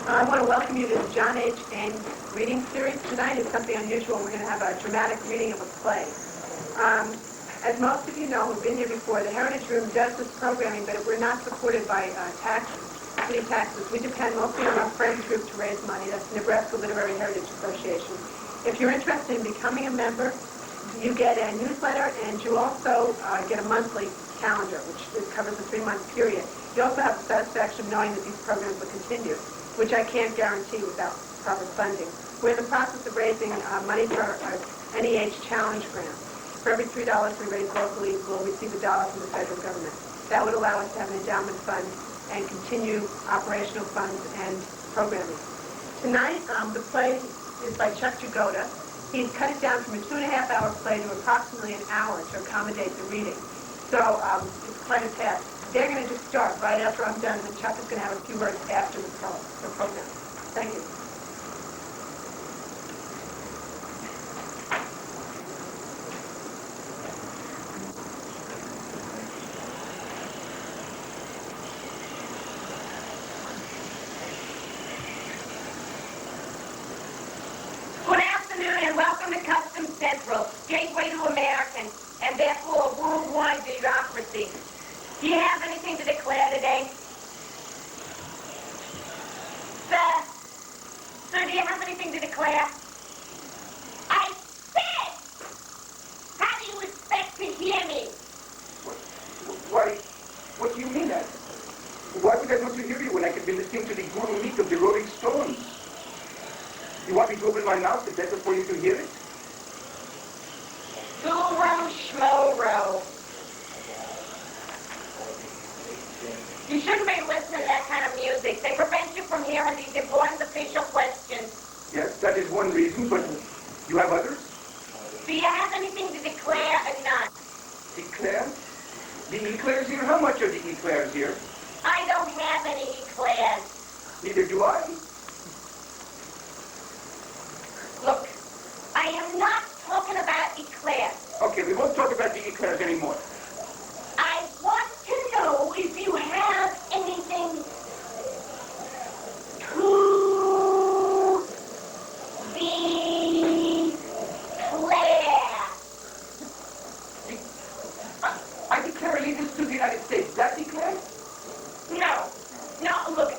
I want to welcome you to the John H. Ames reading series. Tonight is something unusual. We're going to have a dramatic reading of a play. As most of you know who've been here before, the Heritage Room does this programming, but we're not supported by city taxes. We depend mostly on our friends group to raise money. That's the Nebraska Literary Heritage Association. If you're interested in becoming a member, you get a newsletter, and you also get a monthly calendar, which covers a 3-month period. You also have the satisfaction of knowing that these programs will continue, which I can't guarantee without proper funding. We're in the process of raising money for our NEH Challenge Grant. For every $3 we raise locally, we'll receive $1 from the federal government. That would allow us to have an endowment fund and continue operational funds and programming. Tonight, the play is by Chuck Jagoda. He's cut it down from a 2.5-hour play to approximately an hour to accommodate the reading. So it's quite a task. They're going to just start right after I'm done, and Chuck is going to have a few words after the program. Thank you. Good afternoon and welcome to Customs Central, gateway to American, and therefore worldwide bureaucracy. Do you have anything to declare today? Sir, do you have anything to declare? I said! How do you expect to hear me? What do you mean that? Why would I want to hear you when I could be listening to the guru meat of the Rolling Stones? You want me to open my mouth? Is that for you to hear it? Guru Schmoro. You shouldn't be listening to that kind of music. They prevent you from hearing these important official questions. Yes, that is one reason, but you have others? Do you have anything to declare or not? Declare? The eclairs here? How much are the eclairs here? I don't have any eclairs. Neither do I. Look, I am not talking about eclairs. Okay, we won't talk about the eclairs anymore. I want to know if you have anything to declare. I declare allegiance to the United States. That declare? No, look,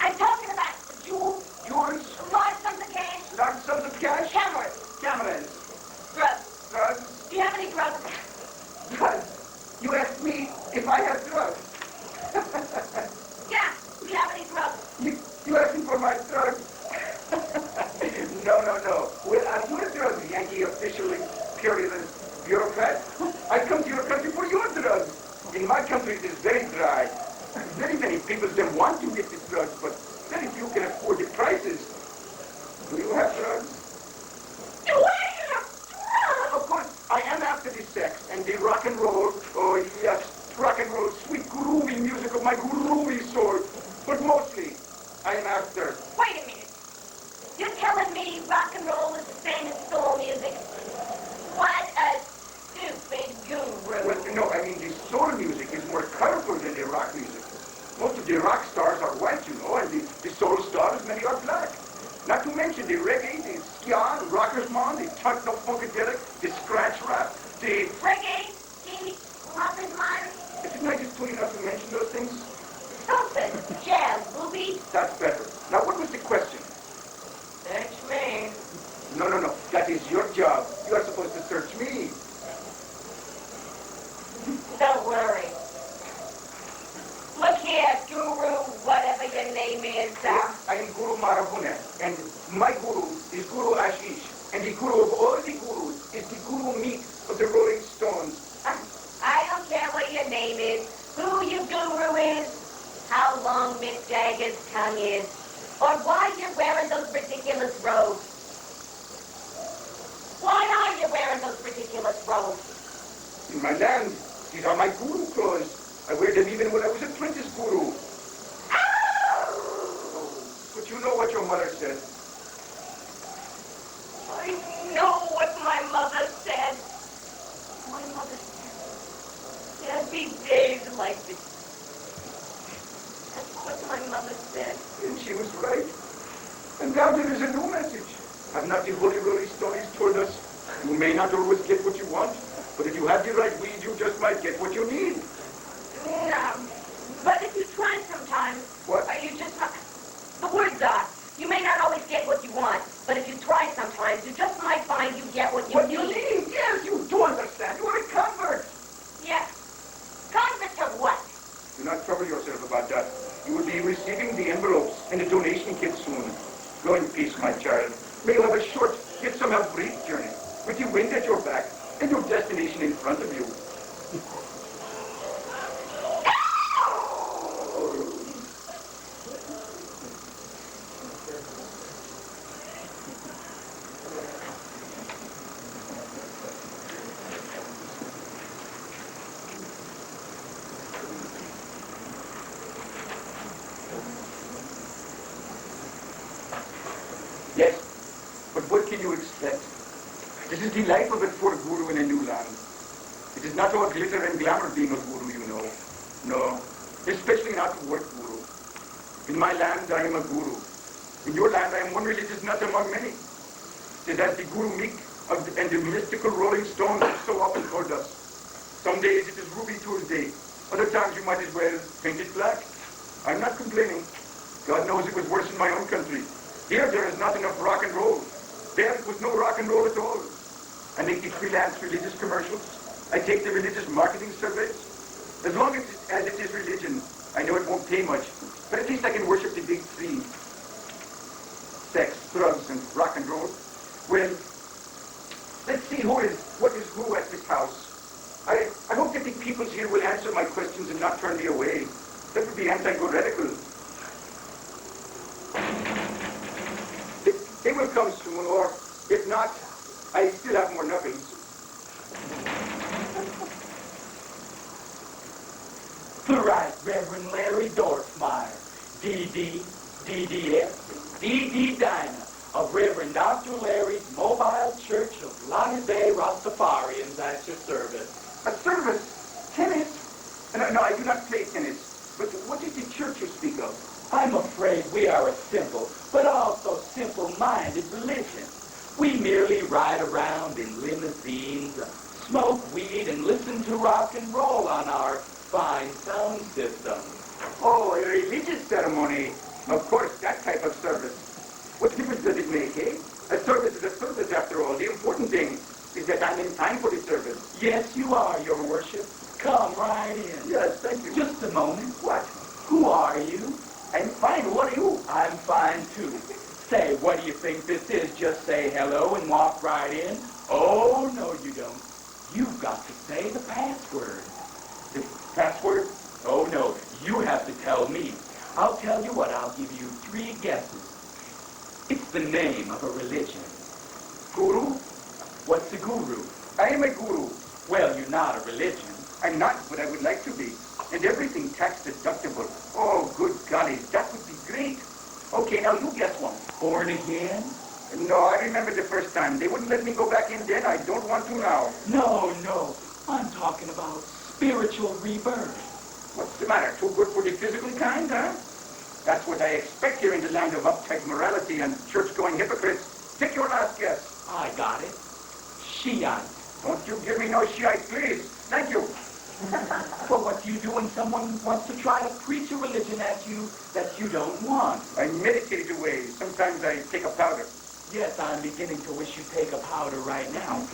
I'm talking about jewels. Yours? Large sums of cash. Large sums of cash? Cameras. Cameras. Drugs. Drugs? Do you have any drugs? Drugs? You asked me if I have drugs. Yeah, do you have any drugs? You asking for my drugs? No. Well, are you a drug Yankee officially purulent bureaucrat? I come to your country for your drugs. In my country, it is very dry. Very many people don't want to get the drugs, but very few can afford the prices. Do you have drugs? Do I have drugs? Of course, I am after the sex and the rock and roll. Oh, yes, rock and roll, sweet groovy music of my groovy soul. But mostly, I am after... Wait a minute. You're telling me rock and roll is the same as soul music? What a stupid guru. Well, no, I mean the soul music is more colorful than the rock music. Most of the rock stars are white, you know, and the soul stars, many are black. Not to mention the reggae, the ska, the rockersman, the techno funkadelic, the scratch rap, the... Reggae, ski, rockersman. Didn't I just tell you not to mention those things? Something. Jazz, booby. That's better. Now, what was the question? Search me. No. That is your job. You are supposed to search me. Don't worry. Look here, Guru, whatever your name is. I am Guru Maravuna, and my guru is Guru Ashish, and the guru of all the gurus is the guru meat of the Rolling Stones. I don't care what your name is, who your guru is, how long Mick Jagger's tongue is, or why you're wearing those ridiculous robes. Why are you wearing those ridiculous robes? In my land, these are my guru clothes. I wear them even when I was apprentice guru. But you know what your mother said. I know what my mother said. My mother said there'd be days like this. That's what my mother said. And she was right. now there is a new message. Have not the holy roly stories told us? You may not always get what you want, but if you have the right weed, you just might get what you need. No. But if you try sometimes, What? you just not... The words are, you may not always get what you want, but if you try sometimes, you just might find you get what you What need. you need? Yes, you do understand. You are a convert. Yes. Convert of what? Do not trouble yourself about that. You will be receiving the envelopes and the donation kit soon. Go in peace, my child. May you have a short, yet somehow brief journey, with the wind at your back and your destination in front of you. Yes, but what can you expect? This is the life of a poor guru in a new land. It is not all glitter and glamour being a guru, you know. No, especially not a work guru. In my land, I am a guru. In your land, I am one religious nut among many. It is as the Guru Meek and the mystical Rolling Stones have so often told us. Some days it is Ruby Tuesday. Other times you might as well paint it black. I'm not complaining. God knows it was worse in my own country. Here there is not enough rock and roll. There it was no rock and roll at all. I make the freelance religious commercials. I take the religious marketing surveys. As long as it is religion, I know it won't pay much, but at least I can worship the big three. Sex, drugs, and rock and roll. Well, let's see what is who at this house. I hope that the peoples here will answer my questions and not turn me away. That would be anti-heretical. They will come soon, or if not, I still have more knuckles. The Right Reverend Larry Dorfmeyer, D.D., DDS, D.D. Dinah, of Reverend Dr. Larry's Mobile Church of Latter Day Rastafarians at your service. A service? Tennis? No, I do not play tennis. But what is the church you speak of? I'm afraid we are a simple, but also simple-minded religion. We merely ride around in limousines, smoke weed, and listen to rock and roll on our fine sound system. Oh, a religious ceremony. Of course, that type of service. What difference does it make, eh? A service is a service, after all. The important thing is that I'm in time for the service. Yes, you are, your worship. Come right in. Yes, thank you. Just a moment. What? Who are you? I'm fine. What are you? I'm fine, too. Say, what do you think this is? Just say hello and walk right in? Oh, no, you don't. You've got to say the password. The password? Oh, no, you have to tell me. I'll tell you what, I'll give you 3 guesses. It's the name of a religion. Guru? What's a guru? I am a guru. Well, you're not a religion. I'm not, but I would like to be. And everything tax deductible. Oh, good golly, that would be great. Okay, now you guess one. Born again? No, I remember the first time. They wouldn't let me go back in then. I don't want to now. No, I'm talking about spiritual rebirth. What's the matter? Too good for the physical kind, huh? That's what I expect here in the land of uptight morality and church-going hypocrites. Take your last guess. I got it. Shiite. Don't you give me no Shiite, please. Thank you. Well, what do you do when someone wants to try to preach a religion at you that you don't want? I meditate away. Sometimes I take a powder. Yes, I'm beginning to wish you'd take a powder right now.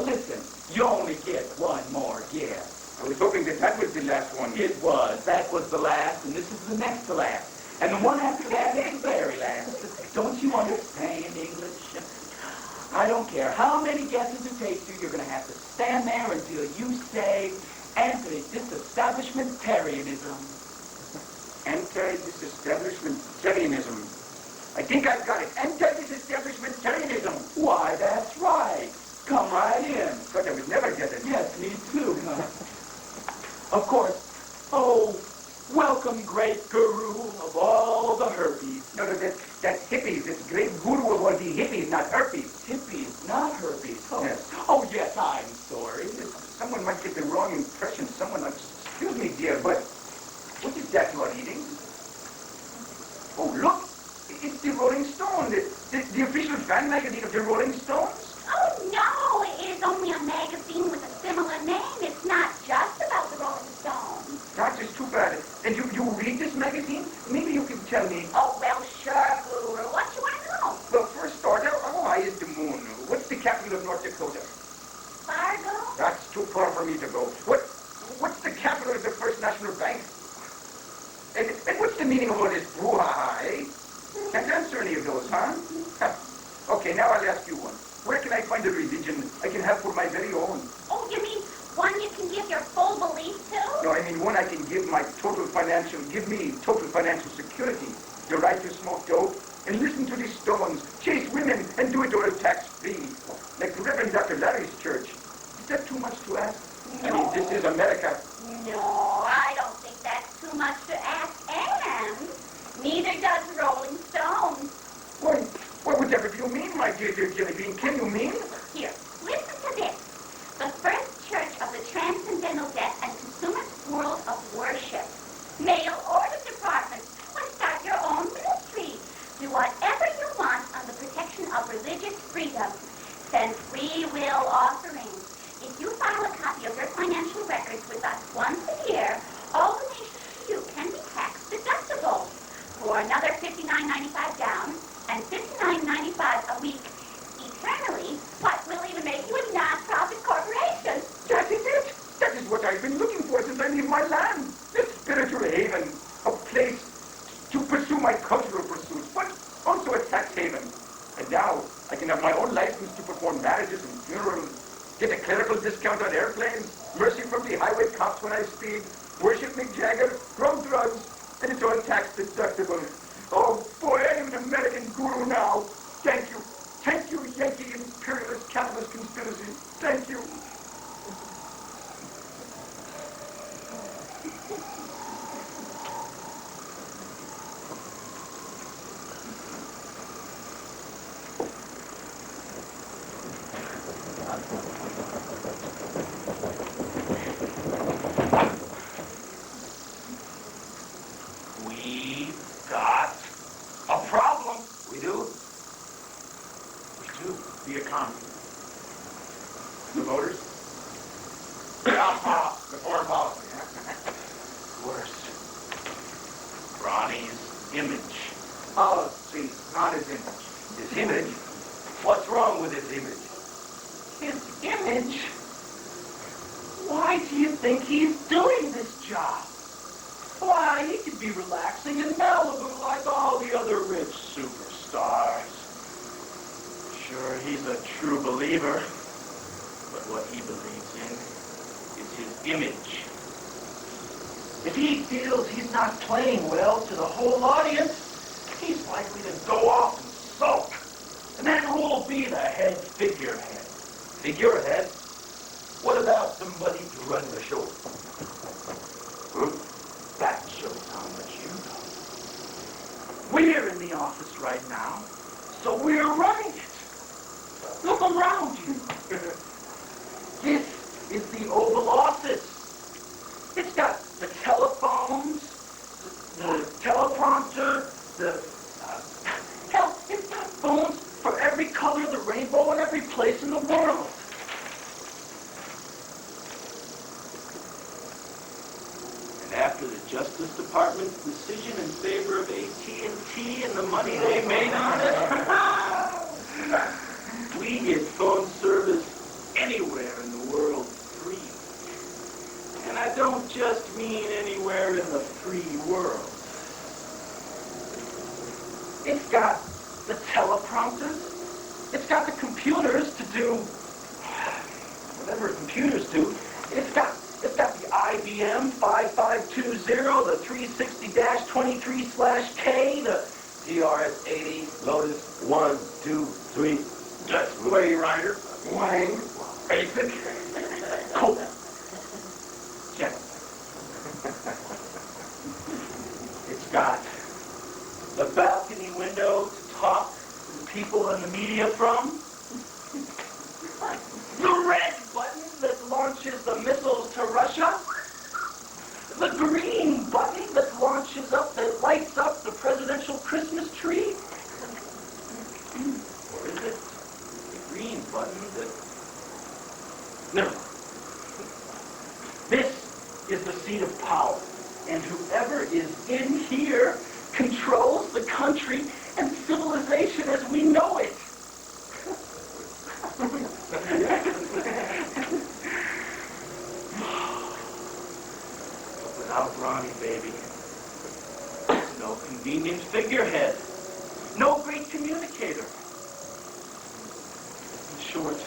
Listen, you only get one more guess. I was hoping that was the last one. It was. That was the last, and this is the next to last. And the one after that is the very last. Don't you understand English? I don't care how many guesses it takes you, you're going to have to stand there until you say anti-disestablishmentarianism. Anti-disestablishmentarianism. I think I've got it. Anti-disestablishmentarianism. Why, that's right. Come right in. But I would never get it. Yes, me too. Of course. Oh, welcome, great guru of all the herpes. No, that's hippies. It's great guru of all the hippies, not herpes. Hippies, not herpes. Oh, Yes. Oh, yes, I'm sorry. Someone might get the wrong impression. Excuse me, dear, but what is that you are eating? Oh, look. It's the Rolling Stone. fan magazine of the Rolling Stones? Oh, no, it is only a magazine with a similar name. It's not just about the Rolling Stones. That's just too bad. And you read this magazine? Maybe you can tell me. Oh, well, sure, Guru. What you want to know? Well, for a start, how high is the moon? What's the capital of North Dakota? Fargo? That's too far for me to go. What's the capital of the First National Bank? And what's the meaning of all this brouhaha, eh? Can't answer any of those, huh? Okay, now I'll ask you one. Where can I find a religion I can have for my very own? Oh, you mean one you can give your full belief to? No, I mean one I can give me total financial security. The right to smoke dope and listen to these Stones, chase women, and do it all tax-free. Like the Reverend Dr. Larry's church. Is that too much to ask? No. I mean, this is America. No, I don't think that's too much to ask, and neither does Rolling Stones. Why, whatever do you mean, my dear Jelly Bean? Can you mean? Here, listen to this. The First Church of the Transcendental Deaf and Consumer World of Worship. Mail order department. Or start your own ministry. Do whatever you want on the protection of religious freedom. Send free will offerings. If you file a copy of your financial records with us once a year, all donations to you can be tax deductible. For another $59.95 down and $59.95 a week eternally, what will even make you a non-profit corporation? That is it. That is what I've been looking for since I leave my land. A spiritual haven. A place to pursue my cultural pursuits, but also a tax haven. And now I can have my own license to perform marriages and funerals, get a clerical discount on airplanes, mercy from the highway cops when I speed, worship Mick Jagger, grow drugs, and it's all tax deductible. Oh boy, I am an American guru now. Thank you. Thank you, Yankee imperialist cannabis conspiracy. Thank you. We got a problem. We do? We do. The economy. The voters? The foreign policy. Worse. Ronnie's image. Oh, see, not his image. His image? What's wrong with his image? His image? Why do you think he's doing this job? Why, he could be relaxing in Malibu like all the other rich superstars. Sure, he's a true believer, but what he believes in is his image. If he feels he's not playing well to the whole audience, he's likely to go off and sulk. And then who'll be the head figurehead? Figurehead? What about somebody to run the show? That shows how much you know. We're in the office right now, so we're running it. Look around you. This is the Oval Office. It's got the telephones, the teleprompter, hell, it's got phones for every color of the rainbow and every place in the world. And after the Justice Department's decision in favor of AT&T and the money they made on it, we get phone service anywhere in the world free. And I don't just mean anywhere in the free world. It's got the teleprompters. It's got the computers to do whatever computers do. It's got the IBM 5520, the 360-23/K, the TRS-80, Lotus 1, 2, 3. Just Way Rider, Wine. Basic, Coke, Jet. It's got the balcony window to talk to the people in the media from. The red button that launches the missiles to Russia. The green button that lights up the presidential Christmas tree. Or is it Never mind. This is the seat of power, and whoever is in here controls the country and civilization as we know it. Without Ronnie, baby, no convenient figurehead, no great communicator. In short,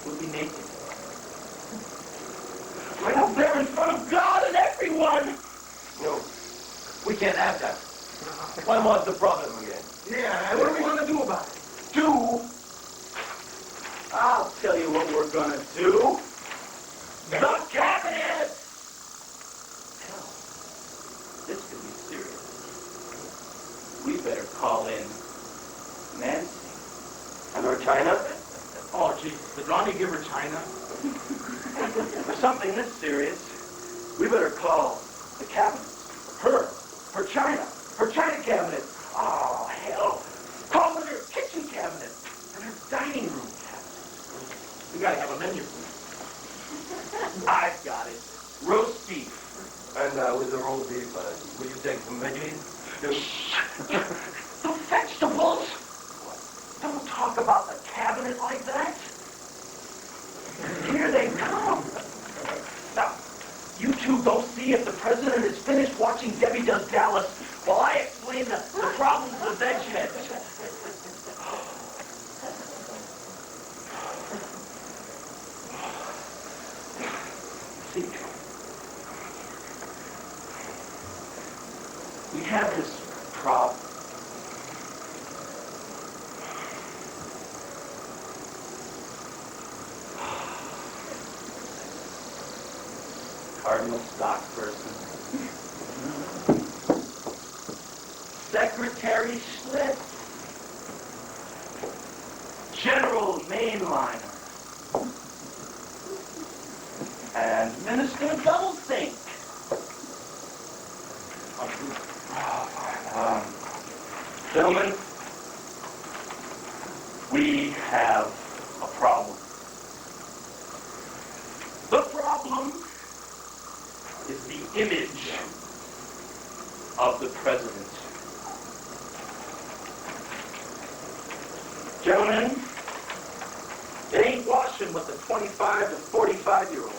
we'll be naked. Right up there in front of God and everyone. No, we can't have that. When was the problem again? Yeah, and what are we going to do about it? Do? I'll tell you what we're gonna do. The cabinet! Hell, this could be serious. We better call in Nancy. And our China? Oh, gee, did Ronnie give her China? For something this serious, we better call the cabinet. Her China cabinet. Oh, hell. Call in her kitchen cabinet and her dining room cabinet. We gotta have a menu. I've got it. Roast beef. And with the roast beef, will you take some veggies? The vegetables? Don't talk about the cabinet like that. Here they come. Now, you two go see if the president is finished watching Debbie Does Dallas while I explain the problems with veg heads. See, we have this problem. Cardinal stock person. Secretary Schlitz. General Mainliner. And Minister Doublethink. Gentlemen, we have a problem. The problem is the image of the president. Gentlemen, it ain't washing with the 25 to 45-year-olds.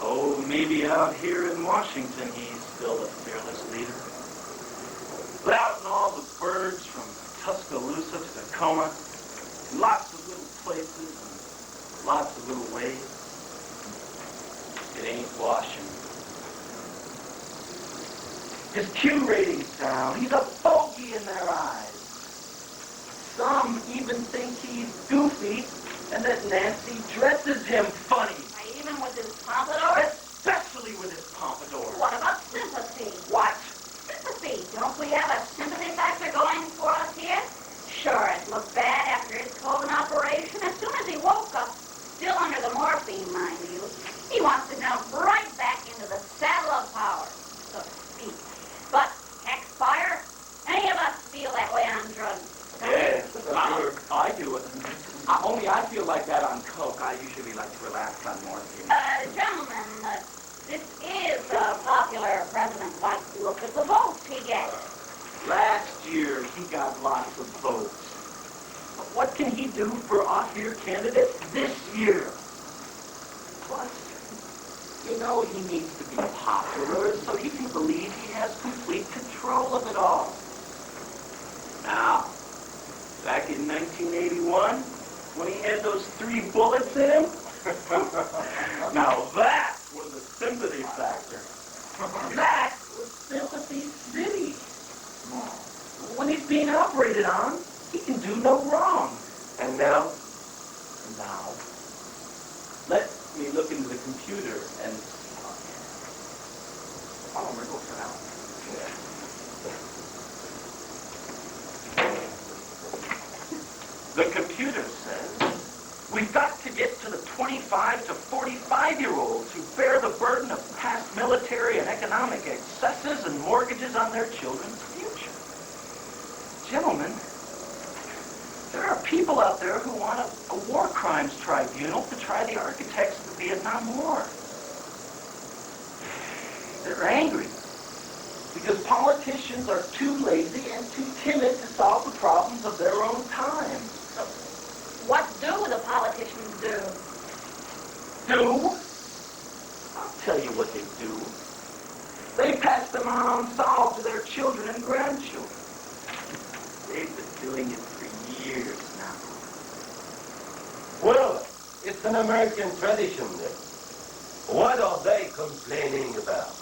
Oh, maybe out here in Washington he's still the fearless leader. But out in all the birds from Tuscaloosa to Tacoma, lots of little places and lots of little ways, it ain't washing. His Q rating's down. He's a bogey in their eyes. Some even think he's goofy and that Nancy dresses him funny. Even with his pompadour? Especially with his pompadour. What about sympathy? What? Sympathy. Don't we have a sympathy factor going for us here? Sure, it looked bad after his COVID operation. As soon as he woke up, still under the morphine, mind you, he wants to jump right back into the saddle of power, so to speak. But, ex-fire, any of us feel that way on drugs. Yeah, I do it. Only I feel like that on coke. I usually like to relax on morphine. Gentlemen, this is a popular president. Like, look at the votes he gets. Last year, he got lots of votes. But what can he do for off-year candidates this year? Plus, you know he needs to be popular so he can believe he has complete control of it all. Now, back in 1981, when he had those 3 bullets in him, now that was a sympathy factor. That was Sympathy City. When he's being operated on, he can do no wrong. And now? Now, let me look into the computer and... Oh, we're going for now. The computer says we've got to get to the 25 to 45-year-olds who bear the burden of past military and economic excesses and mortgages on their children's future. Gentlemen, there are people out there who want a war crimes tribunal to try the architects of the Vietnam War. They're angry because politicians are too lazy and too timid to solve the problems of their own time. So, what do the politicians do? Do? I'll tell you what they do. They pass them on unsolved to their children and grandchildren. They've been doing it for years now. Well, it's an American tradition then. What are they complaining about?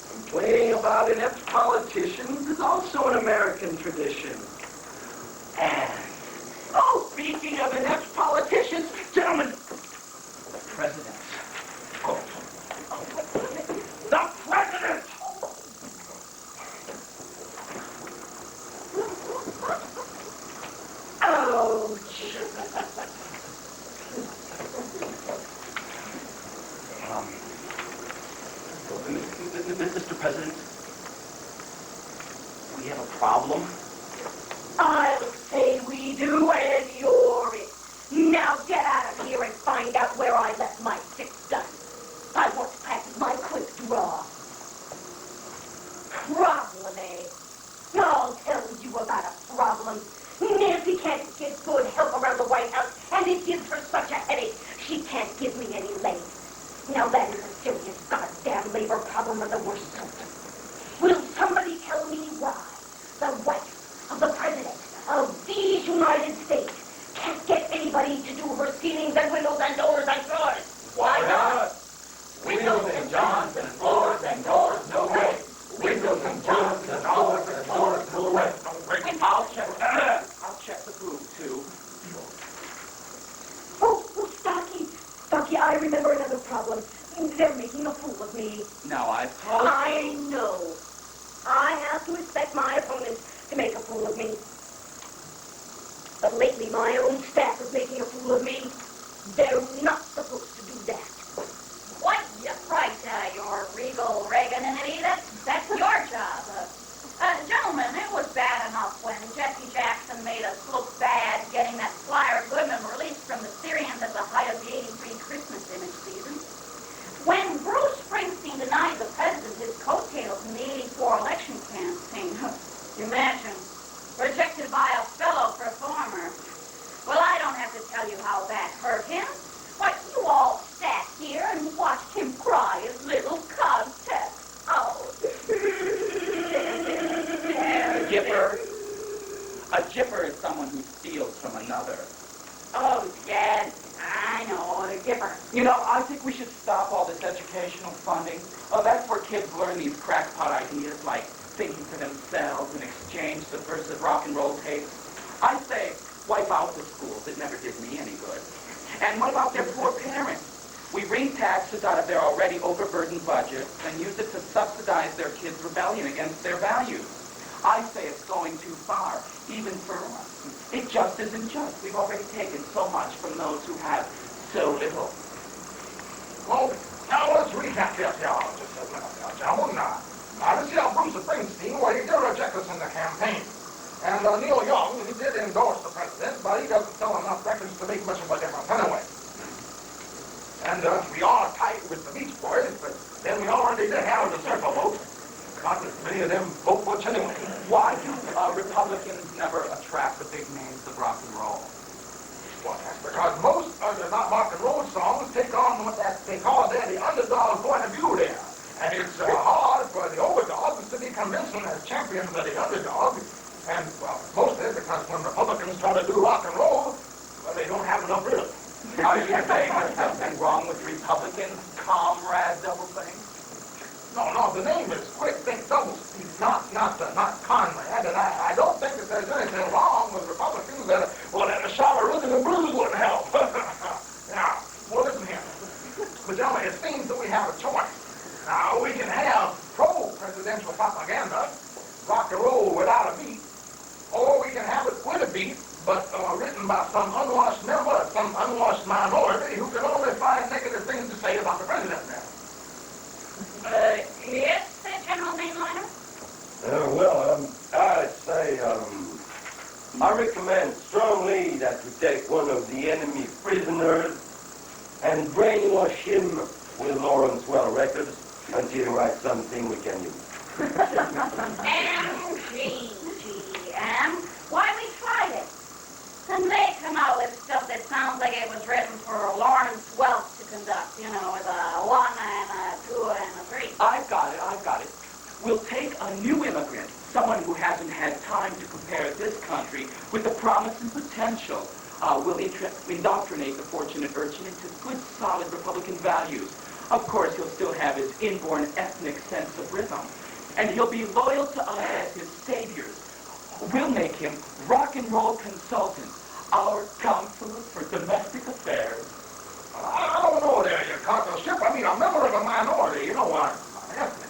Complaining about inept politicians is also an American tradition. And, speaking of inept politicians, gentlemen, the president. The president! Mr. President, we have a problem. I'll say we do, and you're it. Now get out of here and find out where I left my 6 gun. I want to practice my quick draw. Problem, eh? I'll tell you about a problem. Nancy can't get good help around the White House, and it gives her such a headache, she can't give me any legs. Now that is a serious goddamn labor problem of the worst sort. Will somebody tell me why the wife of the President of these United States can't get anybody to do her ceilings and windows and doors and floors? Why not? Windows and johns and floors and doors, no way. Windows and johns and doors and doors, no way. I'll check the food, too. Oh, Stocky, I remember another problem. They're making a fool of me. Now, I've told you. I know. I have to expect my opponents to make a fool of me. But lately, my own staff is making a fool of me. They're not supposed to do that. What? Yeah, right, your regal Raygun entity. That's your job. Gentlemen, it was bad enough when Jesse Jackson made us look bad getting that flyer Goodman released from the Syrians at the height of the 83 Christmas image season. When Bruce Springsteen denied the president his coattails in the 84 election campaign, imagine, rejected by a fellow performer. Well, I don't have to tell you how that hurt him, but you all sat here and watched him cry his little contest. Oh. A jipper is someone who steals from another. Oh, Dad, I know, the Gipper. You know, I think we should stop all this educational funding. Oh, that's where kids learn these crackpot ideas like thinking for themselves and exchange subversive rock and roll tapes. I say, wipe out the schools. It never did me any good. And what about their poor parents? We wring taxes out of their already overburdened budget and use it to subsidize their kids' rebellion against their values. I say it's going too far, even for us. It just isn't just. We've already taken so much from those who have so little. Well, now let's recap this, y'all. Just a minute, gentlemen. Now, this y'all Bruce Springsteen, well, he did reject us in the campaign. And Neil Young, he did endorse the president, but he doesn't sell enough records to make much of a difference anyway. And we are tight with the Beach Boys, but then we already did have the circle vote. Not as many of them vote much anyway. Why do Republicans never attract the big names of rock and roll? Well, that's because most of the not rock and roll songs take on what they call the underdog point of view there. And it's hard for the overdogs to be convincing as champions of the underdog. And, well, mostly because when Republicans try to do rock and roll, well, they don't have enough rhythm. Are you saying there's something wrong with Republicans, comrade doublethink? No, the name is Quick Think Doublespeak, not Conrad, and I don't think that there's anything wrong with Republicans that a shot of rhythm and blues wouldn't help. Now, well, listen here. But gentlemen, it seems that we have a choice. Now, we can have pro-presidential propaganda, rock and roll without a beat, or we can have it with a beat, but written by some unwashed member, some unwashed minority who can only find negative things to say about the president now. Yes, General Mainliner? Well, I'd say I recommend strongly that you take one of the enemy prisoners and brainwash him with Lawrence Well records until he writes something we can use. M. Why we tried it? And they come out with stuff that sounds like it was written for Lawrence Welch to conduct, you know, with a 1 and a 2 and a 3. I've got it. We'll take a new immigrant, someone who hasn't had time to prepare this country with the promise and potential. We'll indoctrinate the fortunate urchin into good, solid Republican values. Of course, he'll still have his inborn ethnic sense of rhythm. And he'll be loyal to us as his saviors. We'll make him rock and roll consultant, our counselor for domestic affairs. I don't know there, you consulship. I mean, a member of a minority, you know, an ethnic.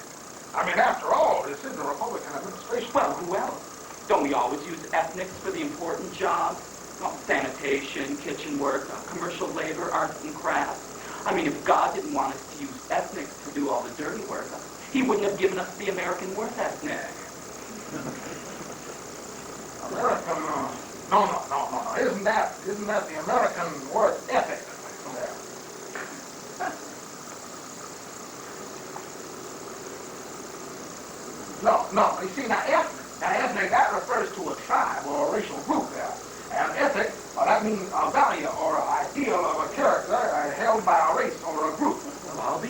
I mean, after all, this is a Republican administration. Well, who else? Don't we always use ethnics for the important jobs? Well, sanitation, kitchen work, commercial labor, arts and crafts. I mean, if God didn't want us to use ethnics to do all the dirty work, he wouldn't have given us the American work ethnic. American, no. Isn't that the American work ethic? No. You see, now ethnic, that refers to a tribe or a racial group there. And ethic, well, that means a value or an ideal of a character held by a race or a group. Well, I'll be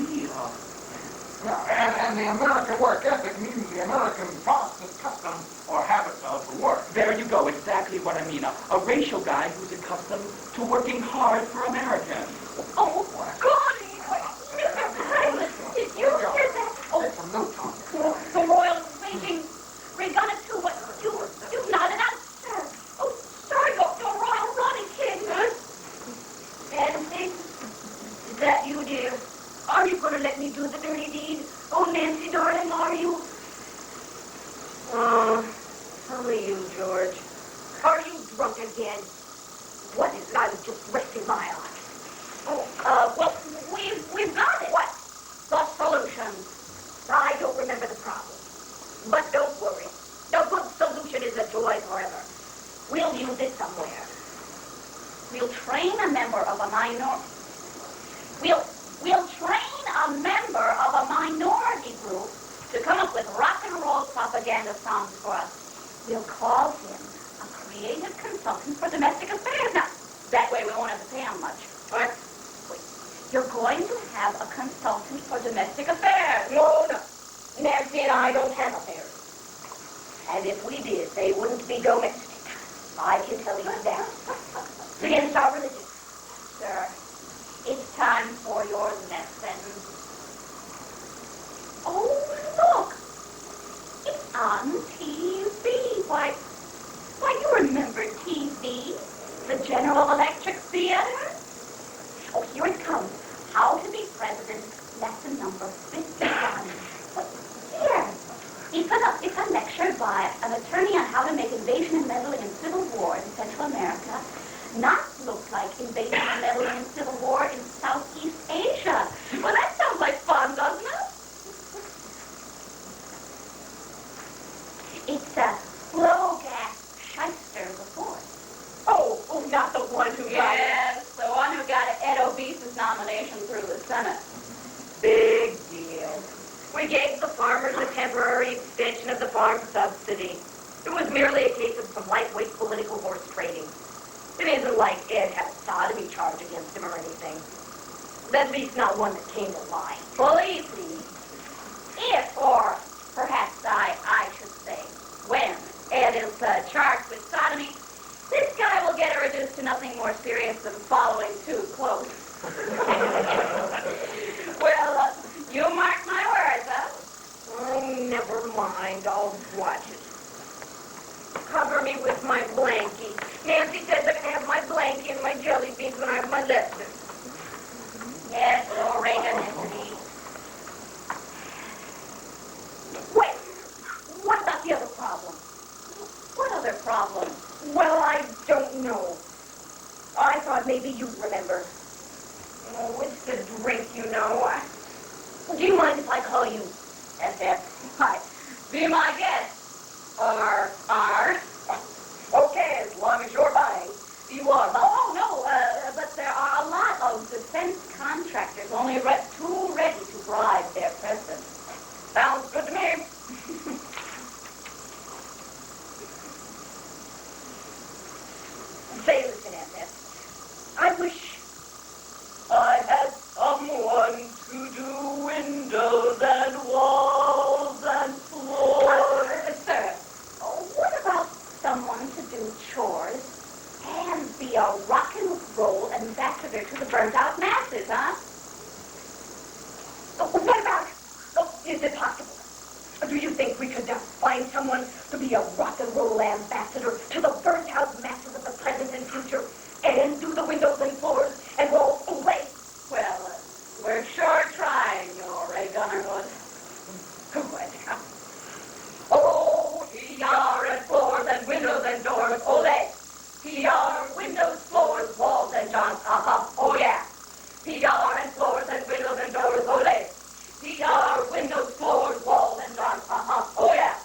Yeah, and the American work ethic means the American thoughts and customs or habits of the work. There you go, exactly what I mean. A racial guy who's accustomed to working hard for Americans. Oh, Goody! Mr. President, did you hear that? Oh, From no time. the royal Raygun at 2, but you've not announced, sir. Oh, sorry, the royal running kid. Nancy, is that you, dear? Are you going to let me do the dirty deed? Oh, Nancy, darling, are you? Only you, George. Are you drunk again? What is it? I was just resting my eyes. Oh, well, we've got it. What? The solution. I don't remember the problem. But don't worry. The good solution is a joy forever. We'll use it somewhere. We'll train a member of a minority. We'll train a member of a minority group to come up with rock and roll propaganda songs for us. We'll call him a creative consultant for domestic affairs. Now, that way we won't have to pay him much. What? Wait, you're going to have a consultant for domestic affairs. No. Nancy and I don't have affairs. And if we did, they wouldn't be domestic. I can tell you that. It's against our religion. Sir, it's time for your lesson. Oh, look! It's on TV. Why, you remember TV? The General Electric Theater? Oh, here it comes. How to be President, lesson number 51. Here. It's a lecture by an attorney on how to make invasion and meddling in civil war in Central America not look like invasion and meddling in civil war in Southeast Asia. Well, that sounds like fun, doesn't it? It's a slow gas shyster before. Oh, not the one who got it. Yes, the one who got Ed Obise's nomination through the Senate. Big deal. We gave the farmers a temporary extension of the farm subsidy. It was merely a case of some lightweight political horse trading. It isn't like Ed had a sodomy charge against him or anything. At least not one that came to mind. Believe me, if, or perhaps I should say, when Ed is charged with sodomy, this guy will get reduced to nothing more serious than following too close. Well, you mark my words, huh? Oh, never mind. I'll watch it. Cover me with my blankie. Nancy says I can have my blankie and my jelly beans when I have my lesson. Yes, all right, Nancy. Wait, what about the other problem? What other problem? Well, I don't know. I thought maybe you'd remember. Oh, it's the drink, you know. Do you mind if I call you SF? Hi. Be my guest. R. Okay, Say, listen, Aunt, I wish I had someone to do windows and walls and floors. Sir, what about someone to do chores and be a rock and roll ambassador to the burnt-out masses, huh? What about, is it possible? Do you think we could find someone to be a rock and roll ambassador to the burnt-out masses of the present and future and do the windows and floors and walls away? Well, we're sure trying, Raygun. Oh, PR and floors and windows and doors, ole! PR, windows, floors, walls, and johns, oh yeah! PR and floors and windows and doors, ole! PR, windows, floors, walls, and johns, oh yeah!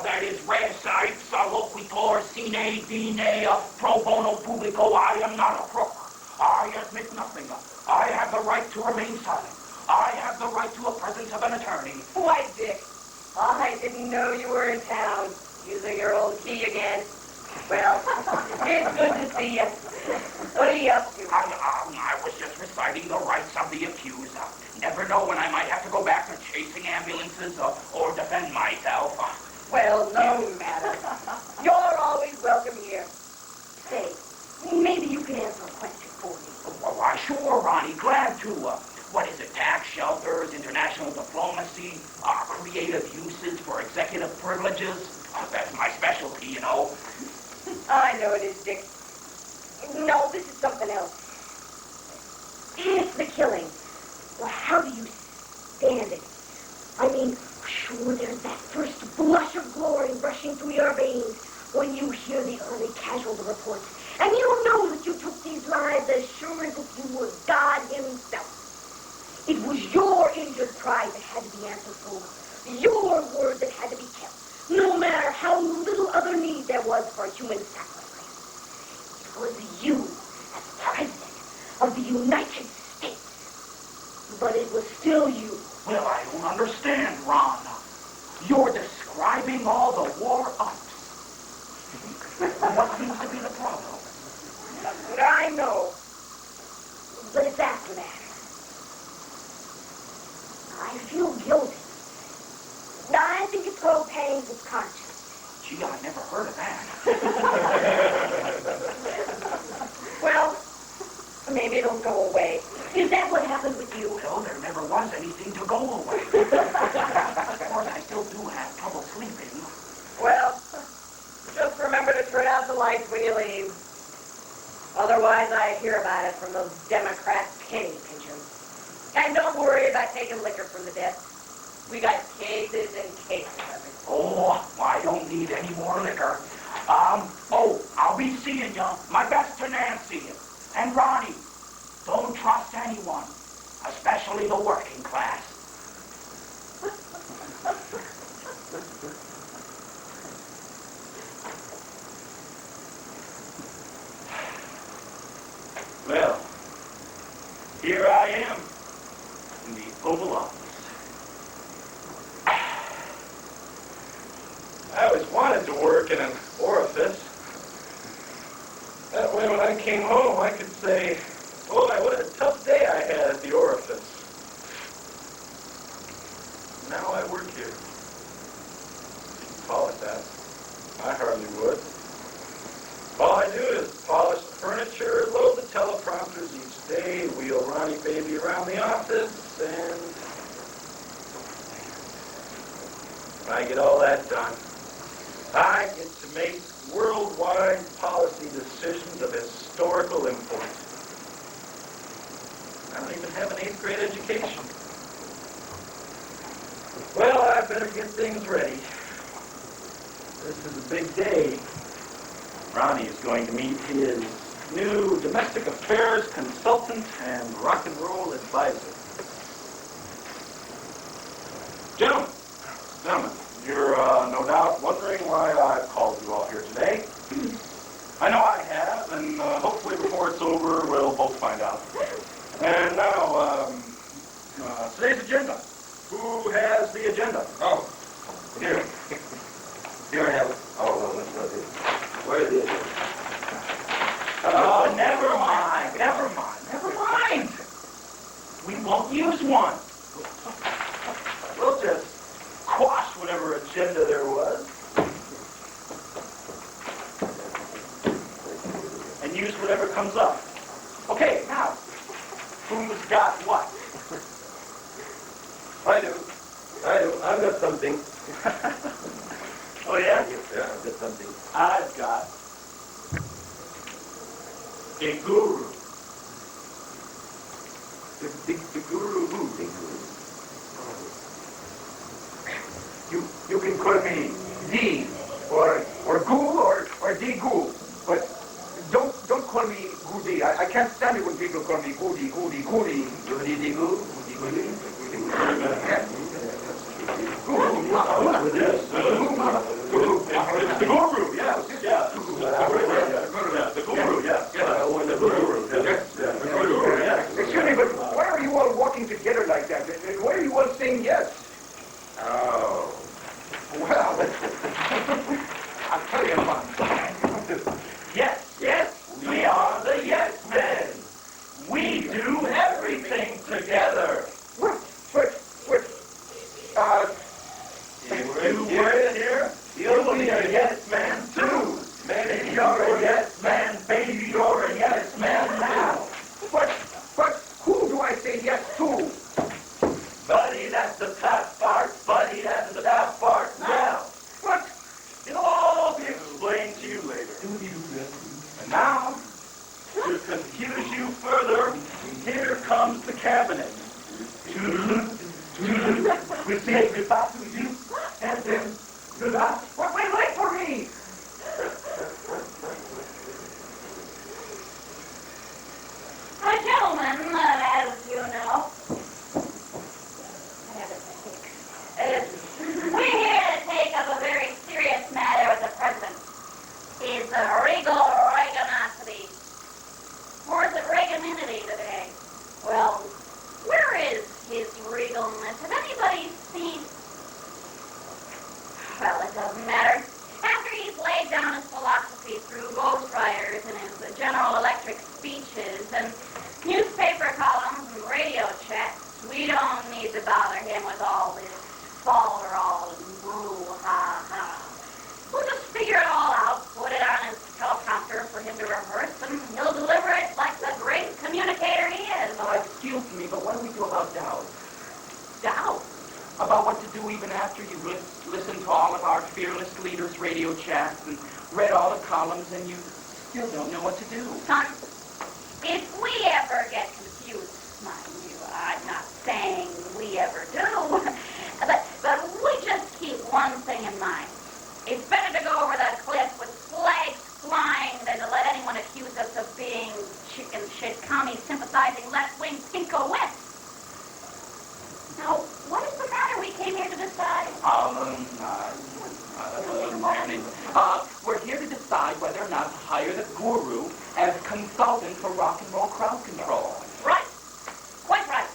That is res ipsa loquitur sine dine pro bono publico. I am not a crook. I admit nothing. I have the right to remain silent. I have the right to a presence of an attorney. Why, Dick, I didn't know you were in town, using your old key again. Well, it's good to see you. What are you up to? I was just reciting the rights of the accused. Never know when I might have to go back to chasing ambulances or defend myself. Well, no matter. You're always welcome here. Say, maybe you can answer a question for me. Why, sure, Ronnie. Glad to. What is it? Tax shelters, international diplomacy, creative uses for executive privileges. That's my specialty, I know it is, Dick. No, this is something else. It's the killing. Well, how do you stand it? I mean, sure, there's that first blush of glory rushing through your veins when you hear the early casualty reports. And you know that you took these lives as sure as if you were God himself. It was your injured pride that had to be answered for. Your word that had to be kept. No matter how little other need there was for human sacrifice. It was you, as President of the United States. But it was still you. Well, I don't understand, Ron. You're describing all the war ups. What seems to be the problem? I know. But it's after that. I feel guilty. I think it's called pain with conscience. Gee, I never heard of that. Well, maybe it'll go away. Is that what happened with you? Well, there never was anything to go away. Of course, I still do have trouble sleeping. Well, just remember to turn out the lights when you leave. Otherwise, I hear about it from those Democrat penny pinchers. And don't worry about taking liquor from the desk. We got cases and cases of it. Oh, I don't need any more liquor. I'll be seeing you. My best to Nancy. And Ronnie, don't trust anyone, especially the working class. Well, here I am in the Oval Office. I always wanted to work in an orifice. That way when I came home, I could say, boy, what a tough day I had at the orifice. Now I work here. Call it that. I hardly would. All I do is polish the furniture, load the teleprompters each day, wheel Ronnie Baby around the office, and when I get all that done, I get to make worldwide policy decisions of historical import. I don't even have an 8th grade education. Well, I better get things ready. This is a big day. Ronnie is going to meet his new domestic affairs consultant and rock and roll advisor. Gentlemen, you're no doubt wondering why I've called you all here today. I know I have, up, and hopefully before it's over, we'll both find out. And now, today's agenda. Who has the agenda? Oh, here. Here I have it. Oh, no, that's not it. Where is it? Oh, never mind. We won't use one. We'll just quash whatever agenda there was and use whatever comes up. Okay, now, who's got what? I do. I've got something. Oh, yeah? Yeah, I've got something. I've got a guru. The guru who? The guru. You can call me D or Goo or D Goo, but don't call me Goody. I can't stand it when people call me Goody. Goody D Goo? Goody? It's the guru, yes. The guru, yes. Excuse me, but why are you all walking together like that? And why are you all saying yes? Oh. Well, I'll tell you about Yes, we are the yes men. We do everything together. You were here, you'll be a yes man too. Maybe you're a yes man, baby, you're a yes man now. But who do I say yes to? Buddy, that's the top part. Buddy, that's the top part now. What? It'll all be explained to you later. And now, to confuse you further, here comes the cabinet. We'll say goodbye to you, and then goodbye. Wait for me! Gentlemen, as you know, we're here to take up a very serious matter with the president. His regal Raygunosity. Or is it Rayguninity today? Well, where is his regalness? Has anybody seen... Well, it doesn't matter. After he's laid down his philosophy through ghostwriters and his General Electric speeches and newspaper columns and radio chats, we don't need to bother him with all this folderol and brouhaha. We'll just figure it all out, put it on his teleprompter for him to rehearse, and he'll deliver it like the great communicator he is. Oh, excuse me, but what do we do about doubt? Doubt? About what to do even after you've listened to all of our fearless leaders' radio chats and read all the columns and you still don't know what to do. Son, if we ever get confused, mind you, I'm not saying we ever do, but we just keep one thing in mind. It's better to go over that cliff with flags flying than to let anyone accuse us of being chicken shit, commie-sympathizing left-wing pinko-west. Now, what is the matter? We came here to decide. We're here to decide whether or not to hire the guru as consultant for rock and roll crowd control. Right. Quite right.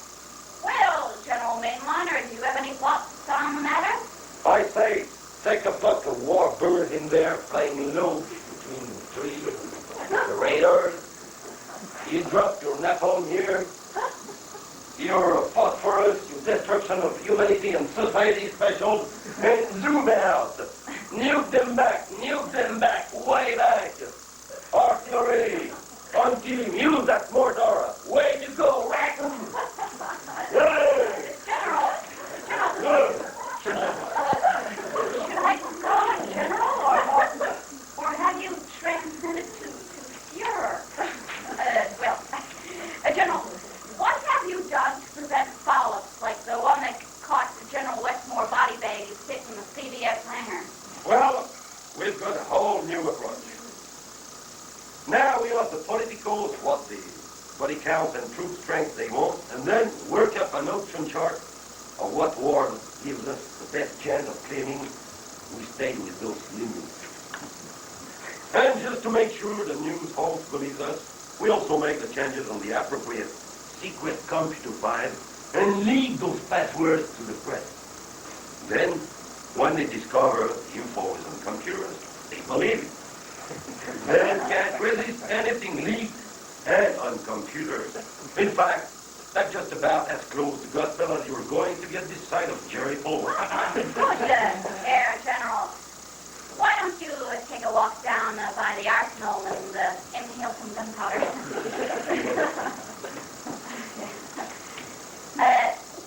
Well, General Mainliner, do you have any thoughts on the matter? I say, take a buck of warbird in there flying low between the trees. The radars. You drop your napalm here. Your phosphorus, your destruction of humanity and society special, and zoom out. Nuke them back, way back. Artillery, until use that mortar. Way to go, rack 'em. General, should I call it General, or have you transcended to Fuhrer? General, what have you done to prevent follow-ups like the one that caught General Westmore body bag sitting in the CBS hangar? Well, we've got a whole new approach. Now we want the politicals, what the body count and troop strength they want, and then work up an option chart of what war gives us the best chance of claiming we stay with those limits. And just to make sure the news holds police us, we also make the changes on the appropriate secret computer file and leak those passwords to the press. Then, when they discover info is on computers, they believe it. They can't resist anything leaked and on computers. In fact, that's just about as close to gospel as you're going to get this side of Jericho. Good, Air General. Why don't you take a walk down by the arsenal and inhale some gunpowder?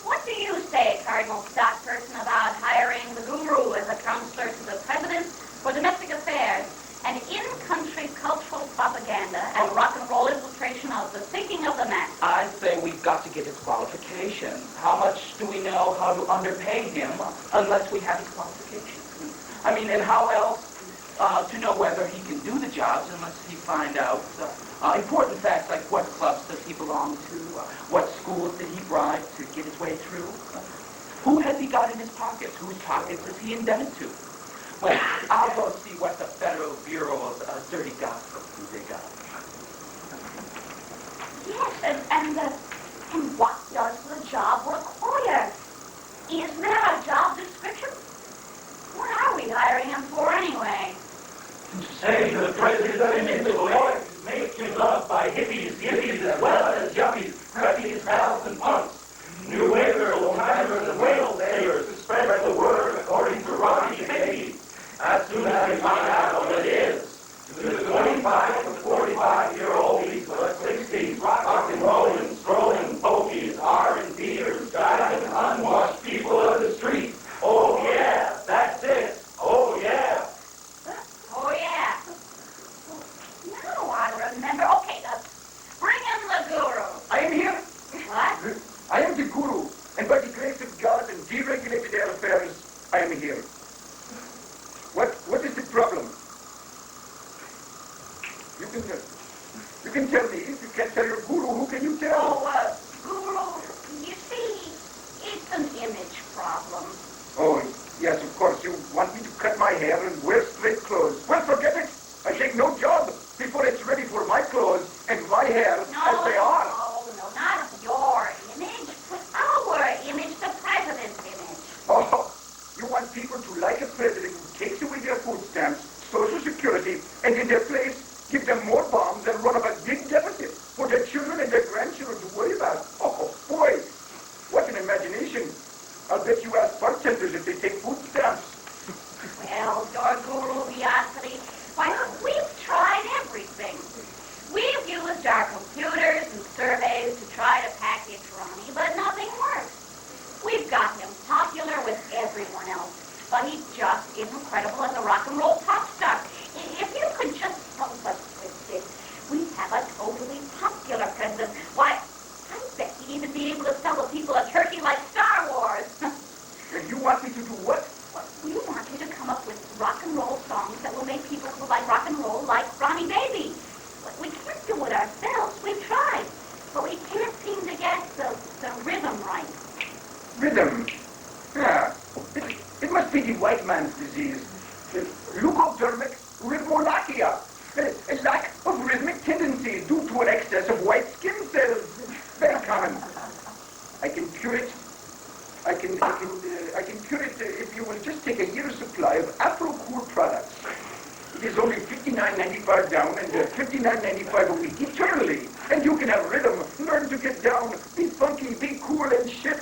What do you say, Cardinal Stock Person, about hiring the guru as a counselor to the President for domestic affairs and in-country cultural propaganda and rock and roll infiltration of the thinking of the mass? I say we've got to get his qualifications. How much do we know how to underpay him unless we have his qualifications? I mean, and how else to know whether he can do the jobs unless he find out important facts like what clubs does he belong to, what schools did he bribe to get his way through, who has he got in his pockets, whose pockets is he indebted to. Well, I'll go see what the Federal Bureau of Dirty Gossip can dig up. Yes, and what does the job require? Is there a job description? What are we hiring him for anyway? Say the President in his voice, making love by hippies as well as yuppies, crappies, pals, and punks. New wavers, old-timers, and whale sailors to spread the word according to Ronnie Baby. As soon as we find out what it is, to the 25 to 45-year-olds, but 60s, rock and rolling, strolling, pokies, R&Bers, driving unwashed people of the street. Oh yeah, that's it. Oh yeah. Oh, yeah. Now I remember. Okay, bring in the guru. I am here. What? I am the guru, and by the grace of God and deregulated air affairs, I am here. What is the problem? You can tell me. If you can't tell your guru, who can you tell? Oh, guru, you see, it's an image problem. Oh, yes, of course. You want me to cut my hair and wear straight clothes. Well, forget it. I take no job before it's ready for my clothes and my hair as they are. No, not your image. Our image, the president's image. Oh, you want people to like a president who takes away their food stamps, Social Security, and in their place, give them more bombs and run up a big deficit for their children and their grandchildren to worry about. Oh, boy, what an imagination. I'll bet you ask bartenders if they take food stamps. Well, your guru-biosity, why, we've tried everything. We've used our computers and surveys to try to package Ronnie, but nothing works. We've got him popular with everyone else, but he just isn't credible as a rock and roll pop star. If you could just help us with this, we'd have a totally popular president. Why, I bet he'd even be able to sell the people a turkey like Star Wars. And you want me to do what? We want you to come up with rock and roll songs that will make people who like rock and roll like Ronnie Baby. But we can't do it ourselves. We've tried. But we can't seem to get the rhythm right. Rhythm? Yeah. It must be the white man's disease. Leukodermic rhythmolakia. A lack of rhythmic tendencies due to an excess of white skin cells. Very common. I can cure it. I can cure it if you will just take a year's supply of Afro-Cool products. It is only $59.95 down and $59.95 a week eternally. And you can have rhythm, learn to get down, be funky, be cool, and shit.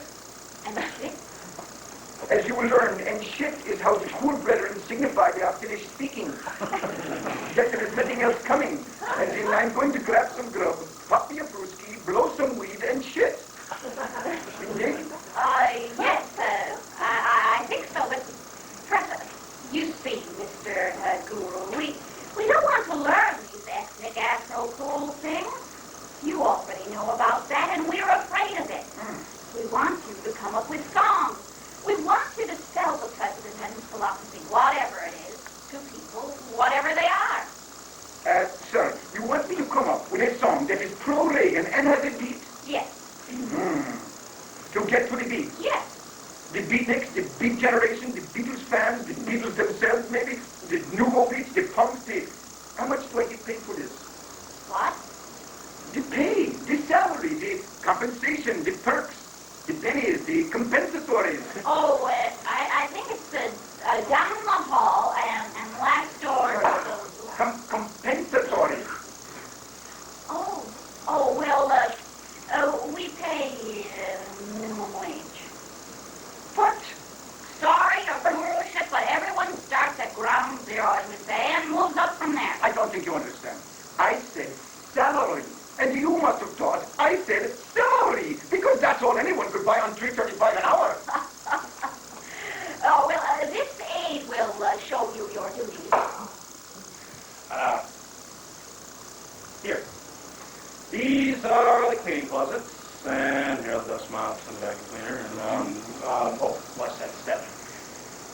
And shit? As you will learn, and shit is how the cool brethren signify they are finished speaking. That there is nothing else coming. And then I'm going to grab some grub, pop me a brewski, blow some weed, and shit. Indeed? Yes, I think so, but President, you see, Mr. Guru, we don't want to learn these ethnic Afro-cool things. You already know about that, and we're afraid of it. We want you to come up with songs. We want you to sell the president and his philosophy, whatever it is, to people, whatever they are. Sir, you want me to come up with a song that is pro-Raygun and has a beat? Yes. To get to the beat? Yes. The beatniks, the beat generation, the Beatles fans, the Beatles themselves maybe, the nouveau beats, the punks, How much do I get paid for this? What? compensation, the perks, the pennies, the compensatories. Oh, I think it's down in the hall and last door. Compensatories. Well, we pay minimum wage. What? Sorry to rush it, but everyone starts at ground zero, as we say, and moves up from there. I don't think you understand. I said salary. And you must have thought I said salary, because that's all anyone could buy on $3.35 an hour. This aide will show you your duties. Here. These are the cleaning closets, and here are the dust mops and the vacuum cleaner, and, watch that step.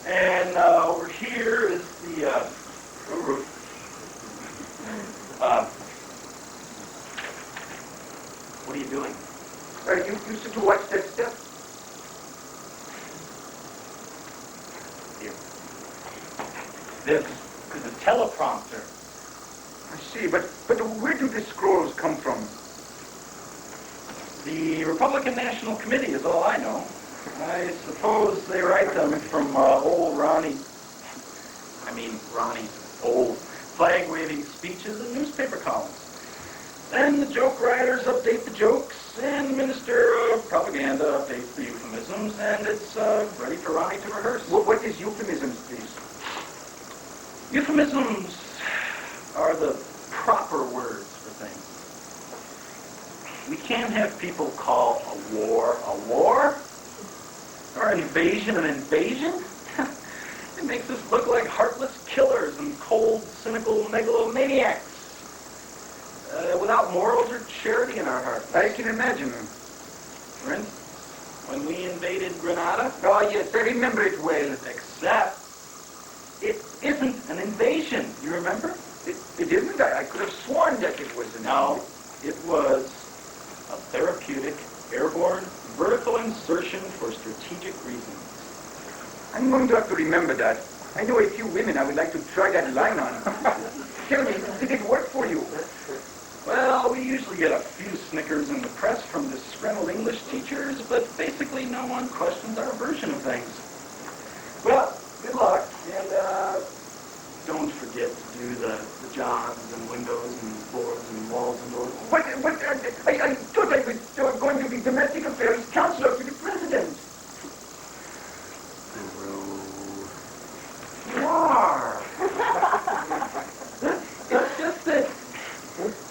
And over here is the roof. What are you doing? You said to watch that step? Here. This is a teleprompter. I see, but where do the scrolls come from? The Republican National Committee is all I know. I suppose they write them from old Ronnie's old flag-waving speeches and newspaper columns. Then the joke writers update the jokes, and the Minister of Propaganda updates the euphemisms, and it's ready for Ronnie to rehearse. What is euphemisms, please? Euphemisms are the proper words for things. We can't have people call a war, or an invasion an invasion. It makes us look like heartless killers and cold, cynical megalomaniacs without morals or charity in our hearts. I can imagine. For instance, when we invaded Grenada. Oh, yes, I remember it well. Except it isn't an invasion. You remember? It isn't? I could have sworn that it was an No, it was a therapeutic, airborne, vertical insertion for strategic reasons. I'm going to have to remember that. I know a few women I would like to try that line on. Tell me, did it work for you? Well, we usually get a few snickers in the press from disgruntled English teachers, but basically no one questions our version of things. Well, good luck, and don't forget to do the jobs and windows and floors and walls and doors. I thought I was going to be domestic affairs counselor to the president. You are. It's just that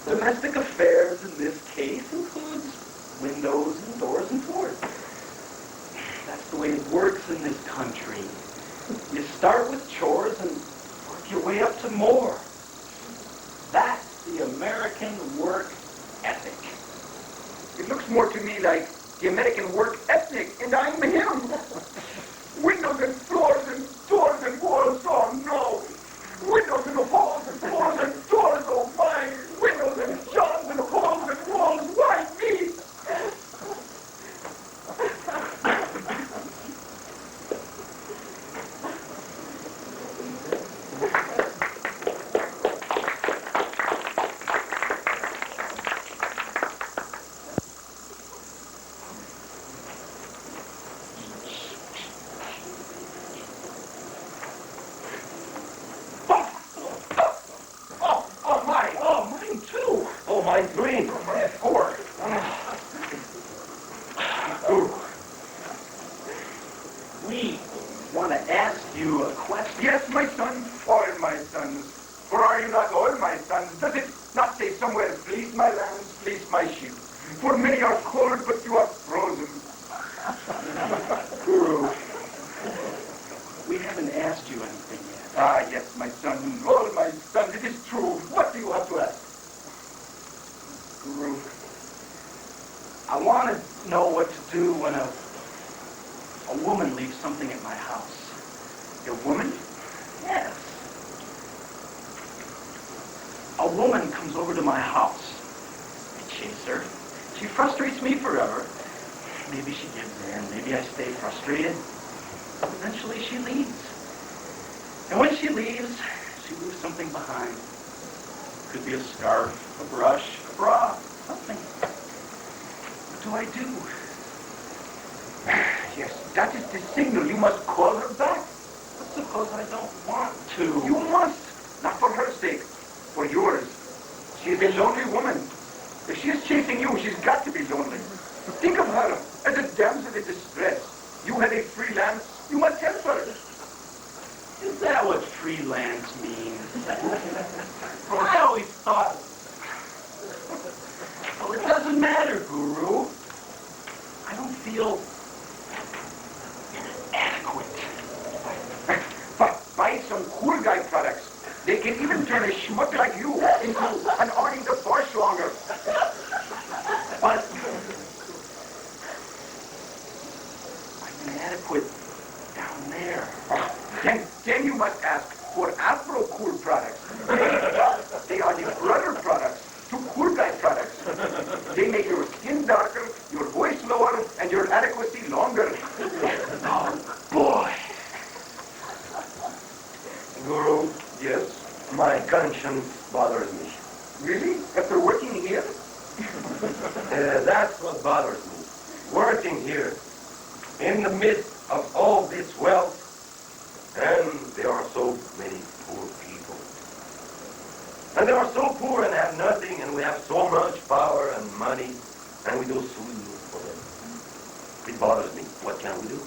domestic affairs in this case includes windows and doors and floors. That's the way it works in this country. You start with chores and work your way up to more. That's the American work ethic. It looks more to me like the American work ethic, and I'm him. Windows and floors and doors and walls, oh no. Windows and halls and floors and doors, oh my. Windows and jobs and halls and walls, why me? Mine's green. Yes, four. We want to ask you a question. Yes, my son, all my sons. For are you not all my sons? Does it not say somewhere, please my lambs, please my sheep? For many are cold, but you are frozen. Guru, we haven't asked you anything yet. Ah, yes, my son, all my sons, it is true. What do you have to ask? Guru, I want to know what to do when a woman leaves something at my house. A woman? Yes. A woman comes over to my house. I chase her. She frustrates me forever. Maybe she gives in. Maybe I stay frustrated. Eventually she leaves. And when she leaves something behind. Could be a scarf, a brush, a bra, something. What do I I do? Yes, that is the signal. You must call her back. But suppose I don't want to. You must. Not for her sake. For yours. She is a lonely woman. If she is chasing you, she's got to be lonely. Think of her as a damsel in distress. You have a freelance. You must help her. Is that what freelance means? I always thought... Well, it doesn't matter, Guru. I don't feel inadequate. But buy some cool guy products. They can even turn a schmuck like you into an Arnie the Farschlonger. But I'm inadequate down there. Then you must ask for Afro cool products. They are the brother products to cool guy products. They make your skin darker, your voice lower, and your adequacy longer. Oh, boy. Guru, yes, my conscience bothers me. Really? After working here? That's what bothers me. Working here, in the midst of all this wealth, and there are so many poor people. And they are so poor and have nothing, and we have so much power and money, and we do so little for them. It bothers me. What can we do?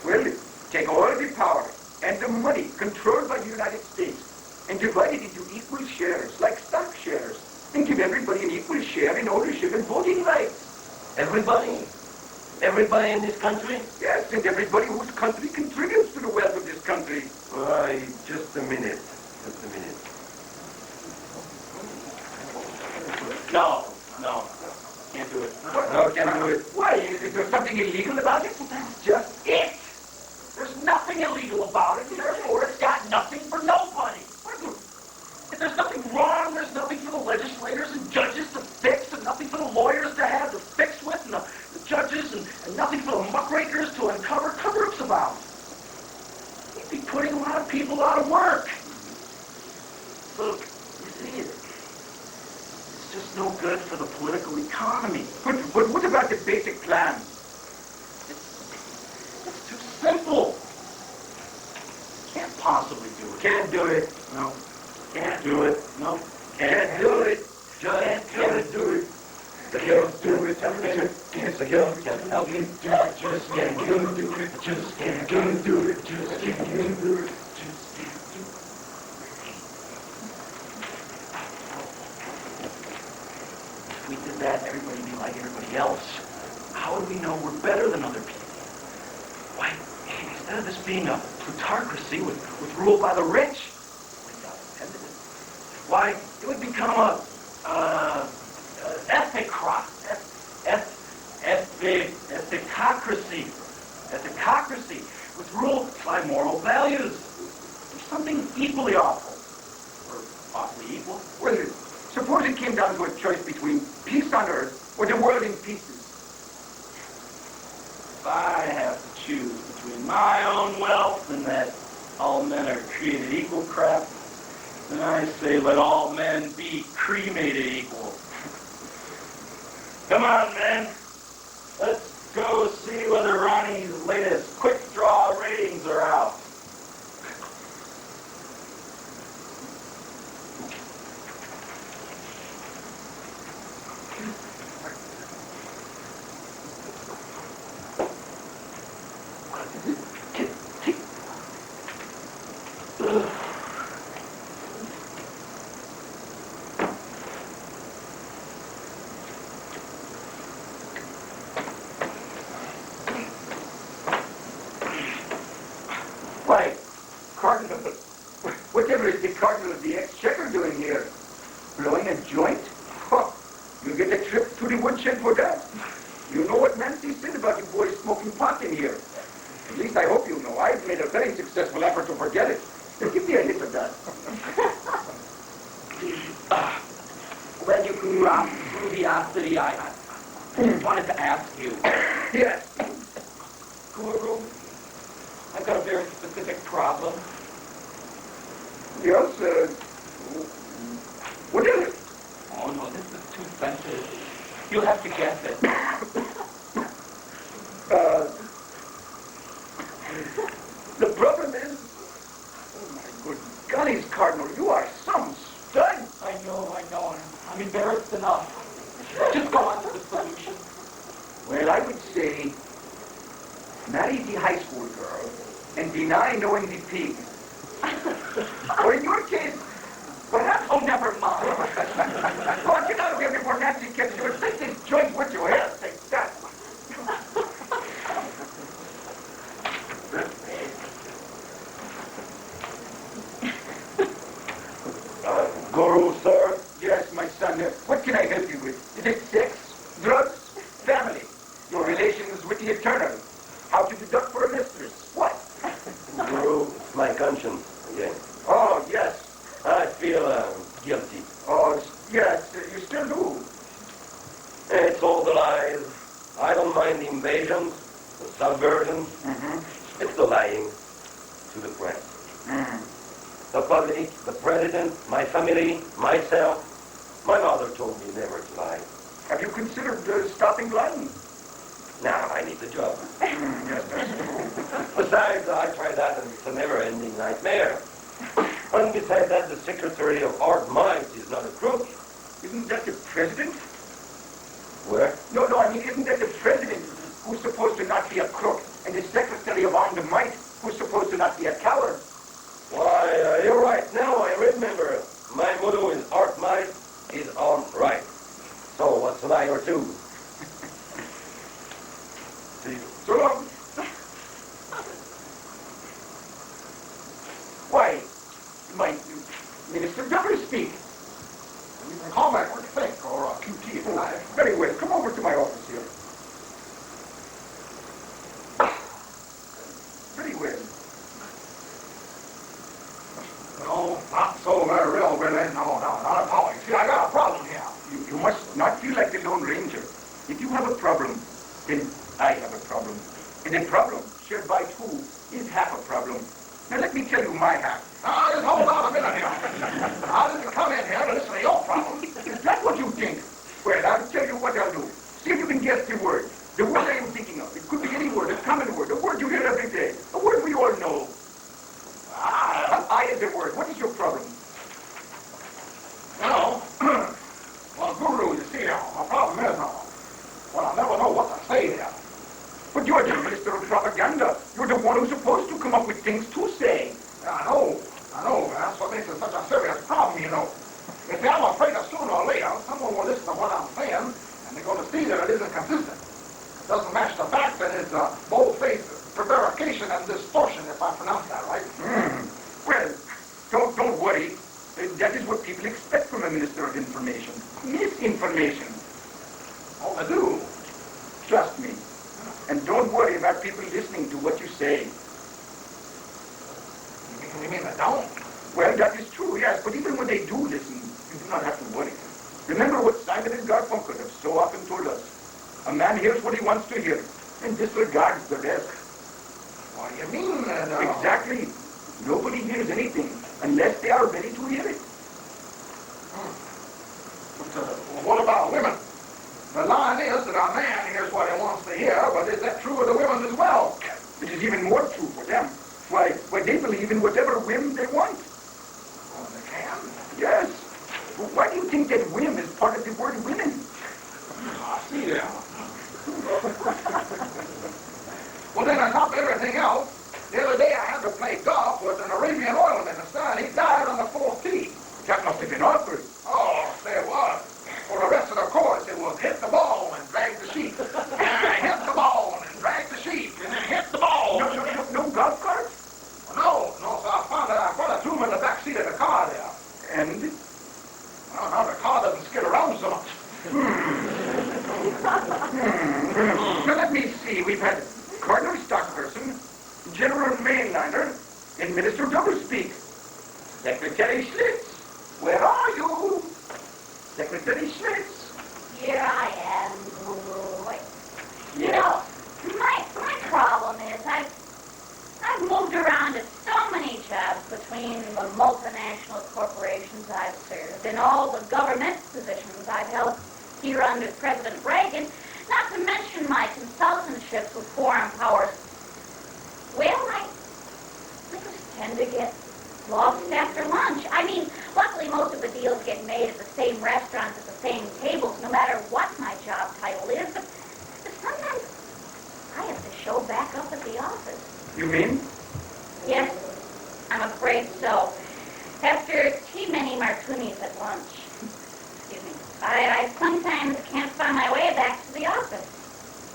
Well, take all the power and the money controlled by the United States and divide it into equal shares, like stock shares, and give everybody an equal share in ownership and voting rights. Everybody? Everybody in this country? Yes, and everybody whose country contributes to the wealth of this country. Why, just a minute. Just a minute. No. Can't do it. No, can't do it. Why? Is there something illegal about it? That's just it. There's nothing illegal about it, therefore it's got nothing for nobody. If there's nothing wrong, there's nothing for the legislators and judges to fix, and nothing for the lawyers to have to fix with, and the judges, and nothing for the muckrakers to uncover cover-ups about. You'd be putting a lot of people out of work. Look, you see, it's just no good for the political economy. But what about the basic plan? It's too simple. Can't possibly do it. Can't do it. No. Can't do it. No. Can't do it. Just can't do it. The girls do it. The girls can't help me do it. Just can't do it. Just can't do it. Just can't do it. If we did that, everybody'd be like everybody else. How would we know we're better than other people? Why, instead of this being a plutocracy with rule by the rich, why, it would become a ethicocracy with rule by moral values. There's something equally awful, or awfully equal. Well, suppose it came down to a choice between peace on earth or the world in pieces. If I have to choose between my own wealth and that all men are created equal crap, then I say let all men be cremated equal. Come on, men. Let's go see whether Ronnie's latest quick draw ratings are out. Why, Cardinal, whatever is the Cardinal of the Exchequer doing here? Blowing a joint? Huh. You get a trip to the woodshed for that. You know what Nancy said about you boys smoking pot in here. At least I hope you know. I've made a very successful effort to forget it. Give me a hit of that. When you grew up, curiosity, I wanted to ask you. Yes. Guru, I've got a very specific problem. Yes, what is it? Oh, no, this is too sensitive. You'll have to guess it. Cardinal, you are some stud. I know. I'm embarrassed enough. Just go on to the solution. Well, I would say marry the high school girl and deny knowing the pig. Or in your case, perhaps... Oh, never mind. Go on, get out of here before Nancy catches you and take this joint with you. Here, take that. Guru, sir? Yes, my son. What can I help you with? Is it sex, drugs, family, your relations with the eternal? How to deduct for a mistress? What? Guru, it's my conscience again. Oh, yes. I feel guilty. Oh, yes, you still do. It's all the lies. I don't mind the invasions, the subversions. It's the lying to the press. The public, the president, my family, myself. My mother told me never to lie. Have you considered stopping lying? Now I need the job. Yes, that's true. Besides, I tried that and it's a never-ending nightmare. And besides that, the Secretary of Art Might is not a crook. Isn't that the president? Where? No, I mean, isn't that the president who's supposed to not be a crook, and the Secretary of Armed Might who's supposed to not be a coward? Why, you're right. Now I remember. My motto is Art Might is on right. So what's a lie or two? See you. So long. Why, my Minister Governor speak. You can call that word fake or QT if you like. Very well. Come over to my office here. Very well. No, not so very real, really. No, not at all. You see, I got a problem here. You must not feel like the Lone Ranger. If you have a problem, then I have a problem. And a problem shared by two is half a problem. Now let me tell you my half. Just hold on a minute here. I didn't come in here to listen to your problem. Is that what you think? Well, I'll tell you what I'll do. See if you can guess the word. The word I am thinking of. It could be any word, a common word, a word you hear every day. A word we all know. I is the word. What is your problem? Well, Guru, you see, my problem is, well, I never know what to say there. But you're the minister of propaganda. You're the one who's supposed to come up with things to say. I know. That's what makes it such a serious problem, you know. You see, I'm afraid that sooner or later, someone will listen to what I'm saying, and they're going to see that it isn't consistent. It doesn't match the facts, and it's bold-faced prevarication and distortion, if I pronounce that right. Well, don't worry. That is what people expect from a minister of information. Misinformation. All they do. Trust me. And don't worry about people listening to what you say. You mean they don't? Well, that is true, yes. But even when they do listen, you do not have to worry. Remember what Simon and Garfunkel have so often told us. A man hears what he wants to hear and disregards the rest. What do you mean? Exactly. Nobody hears anything unless they are ready to hear it. But what about women? The line is that a man hears what he wants to hear, but is that true of the women as well? It is even more true for them. Why, they believe in whatever whim they want. Oh, they can? Yes. Well, why do you think that whim is part of the word women? I see that. Well, then, on top of everything else, the other day I had to play golf with an Arabian oilman. The son, he died on the 4th tee. That must have been awkward. Oh, there was. For the rest of the course, it was hit the ball and drag the sheep. And hit the ball and drag the sheep. And then hit the ball. No golf cart? No, so I found that I threw him in the back seat of the car there. And, well, now the car doesn't skid around so much. Now let me see. We've had Cardinal Stockperson, General Mainliner, and Minister Doublespeak. Secretary Schlitz, where are you? Secretary Schlitz. Here I am, Guru. You know, my problem is I've moved around to so many jobs between the multinational corporations I've served and all the government positions I've held here under President Reagan, not to mention my consultantships with foreign powers. Well, I just tend to get lost after lunch. I mean, luckily most of the deals get made at the same restaurants, at the same tables, no matter what my job title is. But sometimes I have to show back up at the office. You mean? Yes, I'm afraid so. After too many martinis at lunch, excuse me, I sometimes can't find my way back to the office.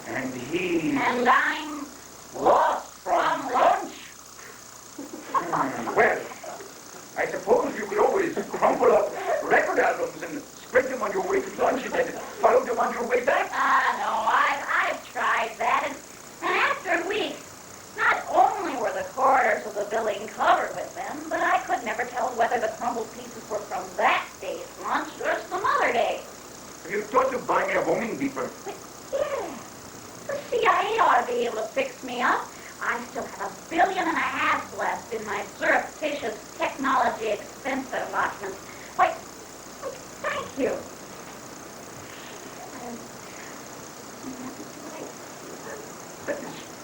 And I'm lost from lunch. Well, I suppose you could always crumple up record albums and spread them on your way to lunch and then follow them on your way back. No, I've tried that. And after a week, not only were the corners of the building covered with them, but I could never tell whether the crumbled pieces were from that day's lunch or some other day. Have you thought of buying a homing beeper? But yeah, the CIA ought to be able to fix me up. I still have $1.5 billion left in my surreptitious technology expense allotment. Why, thank you.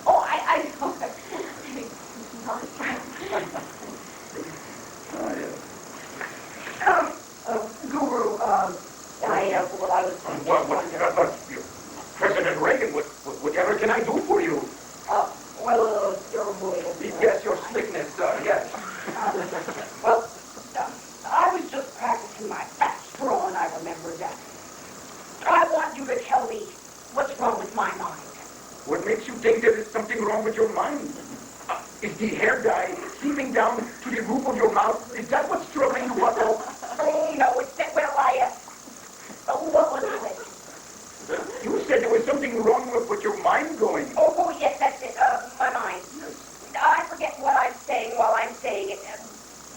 Oh, I know. Guru, I was... President Reagan, whatever can I do for you? Your boy. Yes, your slickness, yes. I was just practicing my fast draw, and I remembered that. I want you to tell me what's wrong with my mind. What makes you think there is something wrong with your mind? Is the hair dye seeping down to the roof of your mouth? Is that what's troubling you, Bucko? Oh, no, it's that, what was it? You said there was something wrong with your mind going. Oh, yes, that's it, my mind. I forget what I'm saying while I'm saying it.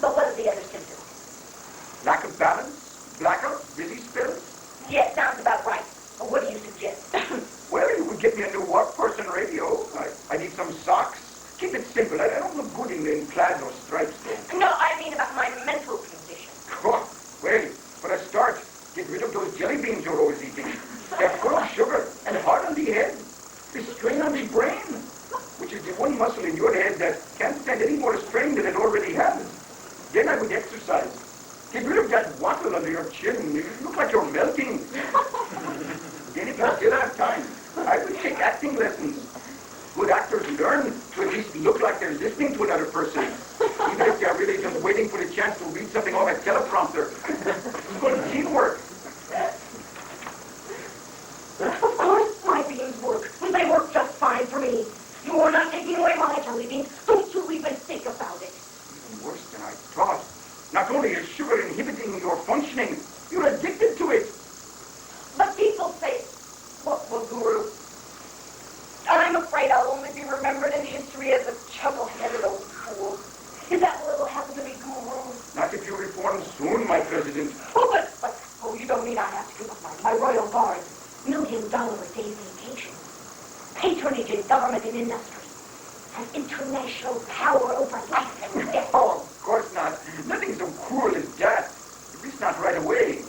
But what are the other symptoms? Lack of balance? Blackout? Busy spells? Yes, sounds about right. What do you suggest? Well, you could get me a new work-person radio. I need some socks. Keep it simple. I don't look good in plaids or stripes, though. No, I mean about my mental condition. Oh, well, for a start, get rid of those jelly beans you're always eating. They're full of sugar and hard on the head. They strain on the brain, which is the one muscle in your head that can't stand any more strain than it already has. Then I would exercise. Get rid of that wattle under your chin. You look like you're melting. Then if you still have time, I would take acting lessons. Good actors learn to at least look like they're listening to another person, even if they're really just waiting for the chance to read something off a teleprompter. It's good teamwork. Of course my beans work. They work just fine for me. You're not taking away my jelly beans. Don't you even think about it. Even worse than I thought. Not only is sugar inhibiting your functioning, you're addicted to it. But people say, well, Guru, I'm afraid I'll only be remembered in history as a chuckle-headed old fool. Is that what will happen to me, Guru? Not if you reform soon, my president. Oh, you don't mean I have to give up my royal guard, $1 million a day vacation, patronage in government and industry, and international power over life and death. Oh, of course not. Nothing so cruel as that. At least not right away.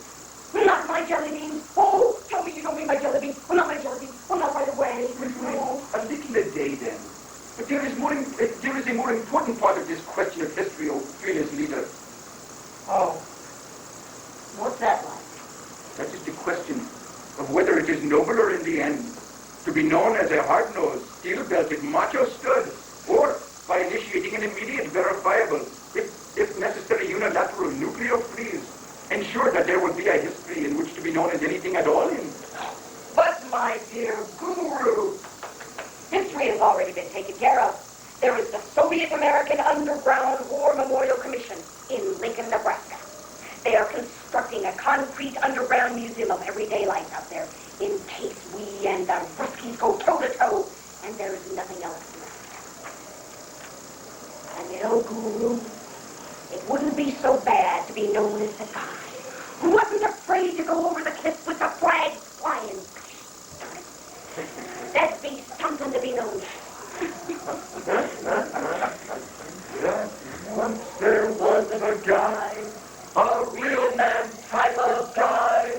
Not my jelly beans. Oh, tell me you don't mean my jelly beans. Well, not my jelly beans. Well, not right away. No, a little a day then. But there is a more important part of this question of history, O fearless leader. Oh. What's that like? That is the question of whether it is nobler in the end to be known as a hard-nosed, steel-belted macho stud, or by initiating an immediate, verifiable, if necessary, unilateral nuclear freeze, ensure that there will be a history in which to be known as anything at all in. But, my dear Guru, history has already been taken care of. There is the Soviet-American Underground War Memorial Commission in Lincoln, Nebraska. They are constructing a concrete underground museum of everyday life out there in case we and the Ruskies go toe-to-toe and there is nothing else left. And you know, Guru, it wouldn't be so bad to be known as the guy who wasn't afraid to go over the cliff with the flag flying. That'd be something to be known as. Once there was a guy, a real man type of guy,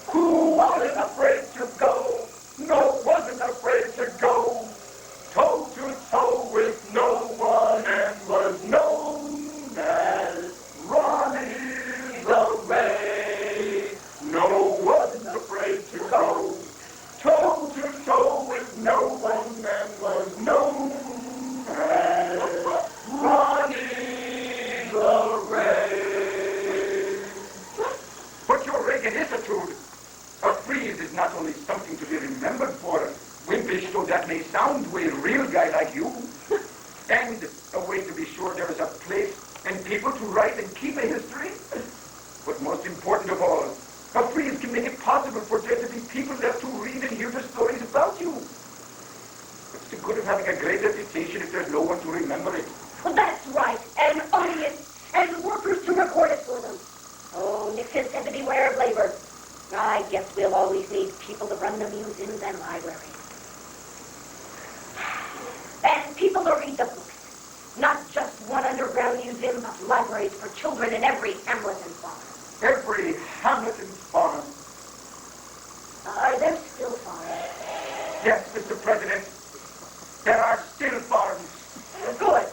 who wasn't afraid to go, no, wasn't afraid to go, toe to toe with no one, and was known as not only something to be remembered for, wimpish though that may sound to a real guy like you, and a way to be sure there is a place and people to write and keep a history. But most important of all, a freeze can make it possible for there to be people left to read and hear the stories about you. What's the good of having a great reputation if there's no one to remember it? Well, that's right. An audience and workers to record it for them. Oh, Nixon said to beware of labor. I guess we'll always need people to run the museums and libraries. And people to read the books. Not just one underground museum, but libraries for children in every hamlet and farm. Every hamlet and farm. Are there still farms? Yes, Mr. President. There are still farms. Good.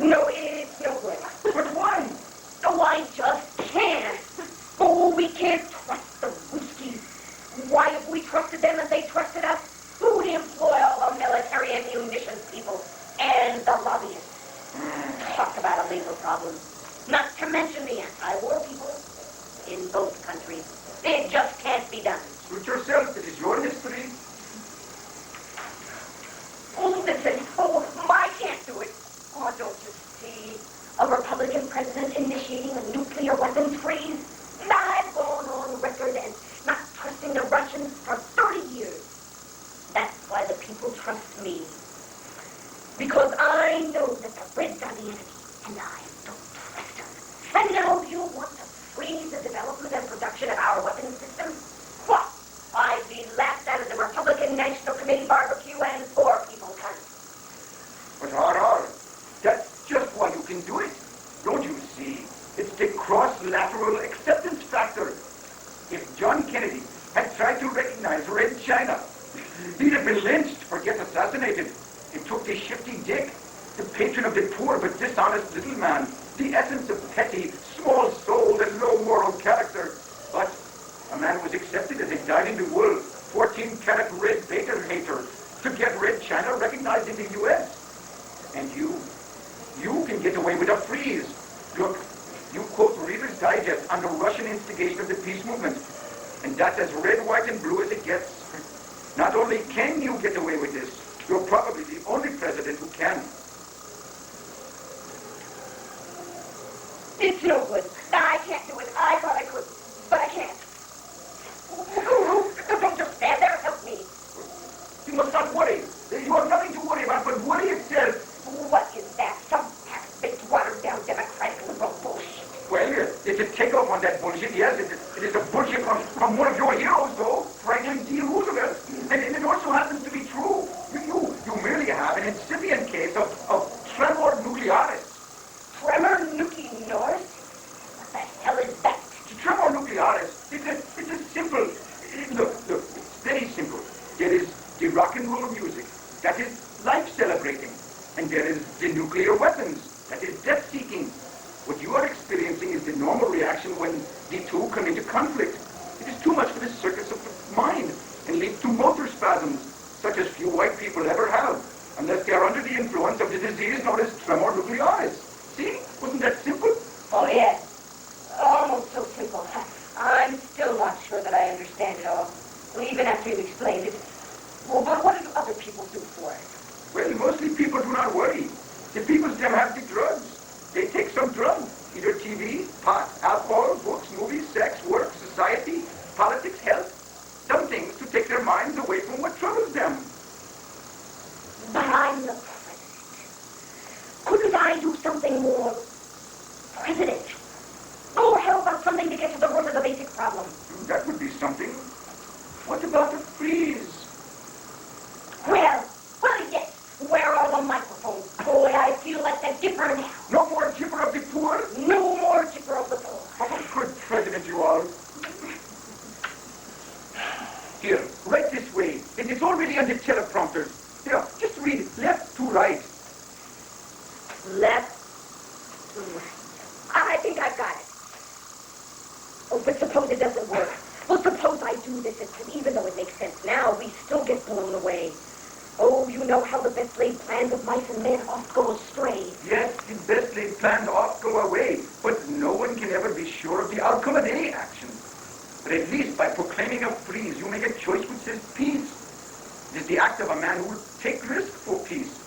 No, it's no good. But why? Oh, I just can't. Oh, we can't trust the Ruskies. Why have we trusted them and they trusted us? Who'd employ all the military and munitions people and the lobbyists? Talk about a labor problem. Not to mention the anti-war people in both countries. It just can't be done. Suit yourself. It is your history. Oh, listen. Oh, I can't do it. Oh, don't you see? A Republican president initiating a nuclear weapons freeze? I've gone on record and not trusting the Russians for 30 years. That's why the people trust me. Because I know that the Reds are the enemy, and I don't trust them. And now you want to freeze the development and production of our weapons system? What? I'd be laughed at as a Republican National Committee barbecue and poor people cunt. But RR, that's just why you can do it. Don't you see? It's the cross-lateral acceptance factor. If John Kennedy had tried to recognize Red China, he'd have been lynched for get assassinated. It took the shifty dick, the patron of the poor but dishonest little man, the essence of petty, small-souled and low-moral character. But a man was accepted as a dyed-in-the-wool, 14-carat red beta hater to get Red China recognized in the U.S. And you can get away with a freeze. Look, you quote Reader's Digest under Russian instigation of the peace movement. And that's as red, white, and blue as it gets. Not only can you get away with this, you're probably the only president who can. It's no good. I can't do it. I thought I could, but I can't. Don't just stand there. Help me. You must not worry. You have nothing to worry about, but worry itself. What is that? Some half-baked, watered-down democratic liberal bullshit. Well, it's a takeoff on that bullshit, yes. It is a bullshit from one of your heroes, though, Franklin D. Roosevelt. And it also happens to be true. You merely have an incipient case of tremor nuclearis. Tremor nuclearis? What the hell is that? Tremor nuclearis. It's a simple. Look, it's very simple. There is the rock and roll music. That is life celebrating. And there is the nuclear weapons. That is death seeking. What you are experiencing is the normal reaction when the two come into conflict. It is too much for the circuits of the mind and leads to motor spasms, such as few white people ever have, unless they are under the influence of the disease known as tremor nuclearis. See? Wasn't that simple? Oh, yes. Almost so simple. I'm still not sure that I understand it all, even after you explained it. Well, but what do other people do for it? Well, mostly people do not worry. The people them have the drugs. They take some drug, either TV, pot, alcohol, books, movies, sex, work, society, politics, health. Some things to take their minds away from what troubles them. But I'm the president. Couldn't I do something more president? Or how about something to get to the root of the basic problem? That would be something. What about a freeze? Well, yes. Where are the microphones? Boy, I feel like the Dipper now. No more chipper of the poor? No more Dipper of the poor. Good president you are. Here, right this way. It is already on the teleprompter. Here, just read left to right. Left to right. I think I've got it. Oh, but suppose it doesn't work. Well, suppose I do this, and even though it makes sense now, we still get blown away. Oh, you know how the best laid plans of mice and men oft go astray. Yes, the best laid plans oft go away, but no one can ever be sure of the outcome of any action. But at least by proclaiming a phrase, you make a choice which says peace. It is the act of a man who would take risk for peace.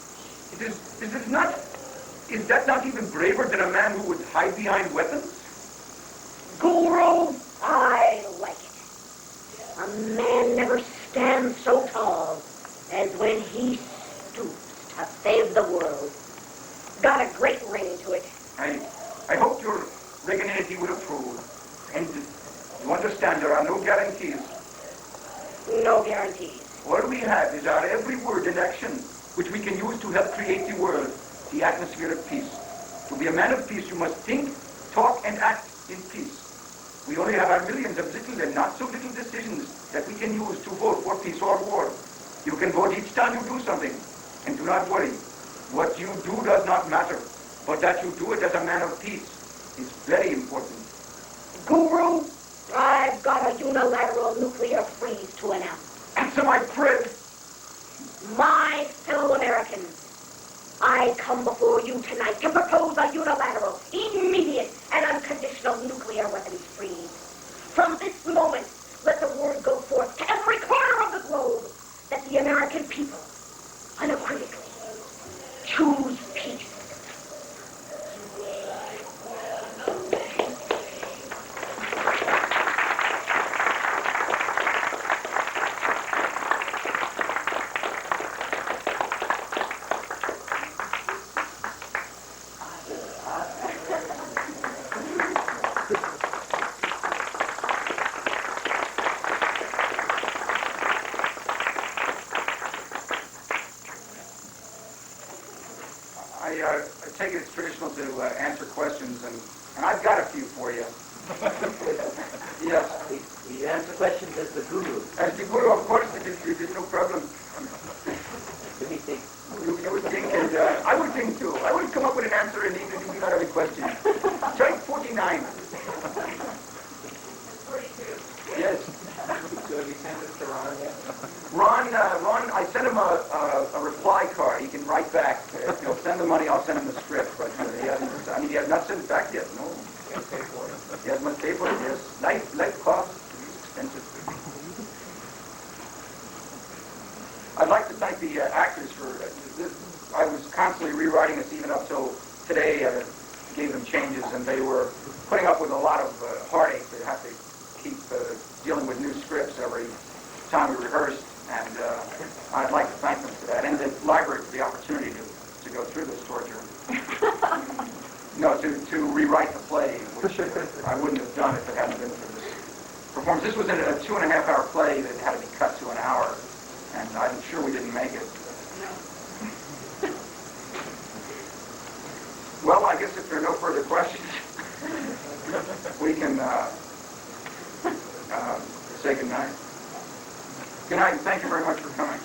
Is that not even braver than a man who would hide behind weapons? Guru, I like it. A man never stands so tall as when he stoops to save the world. Got a great ring to it. I hope your Raygunity would approve. And you understand there are no guarantees. No guarantees. All we have is our every word and action, which we can use to help create the world, the atmosphere of peace. To be a man of peace, you must think, talk, and act in peace. We only have our millions of little and not so little decisions that we can use to vote for peace or war. You can vote each time you do something, and do not worry. What you do does not matter, but that you do it as a man of peace is very important. Guru, I've got a unilateral nuclear freeze to announce. Answer my prayer. My fellow Americans, I come before you tonight to propose a unilateral, immediate, and unconditional nuclear weapons freeze. From this moment, let the word go forth to every corner of the globe that the American people, unequivocally, choose peace. I take it it's traditional to answer questions, and I've got a few for you. Yes. We answer questions as the guru. As the guru, of course, it is no problem. Let me think. You would think, and I would think too. I would come up with an answer and even do not have a question. Try 49. Yes. So we send this to Ron, yeah? Ron, I sent him a reply card. He can write back. If he'll send the money, I'll send him the script. But he has not sent it back yet. No. He has must pay for it. Yes. Life costs expensive. I'd like to thank the actors for this. I was constantly rewriting this even up till today. Gave them changes, and they were putting up with a lot of heartache to have to keep dealing with new scripts every time we rehearsed, and I'd like to thank them for that, and the library for the opportunity to go through this torture. No, to rewrite the play, which I wouldn't have done if it hadn't been for this performance. This was a 2.5-hour play that had to be cut to an hour, and I'm sure we didn't make it. Well, I guess if there are no further questions, we can say good night. Good night, and thank you very much for coming.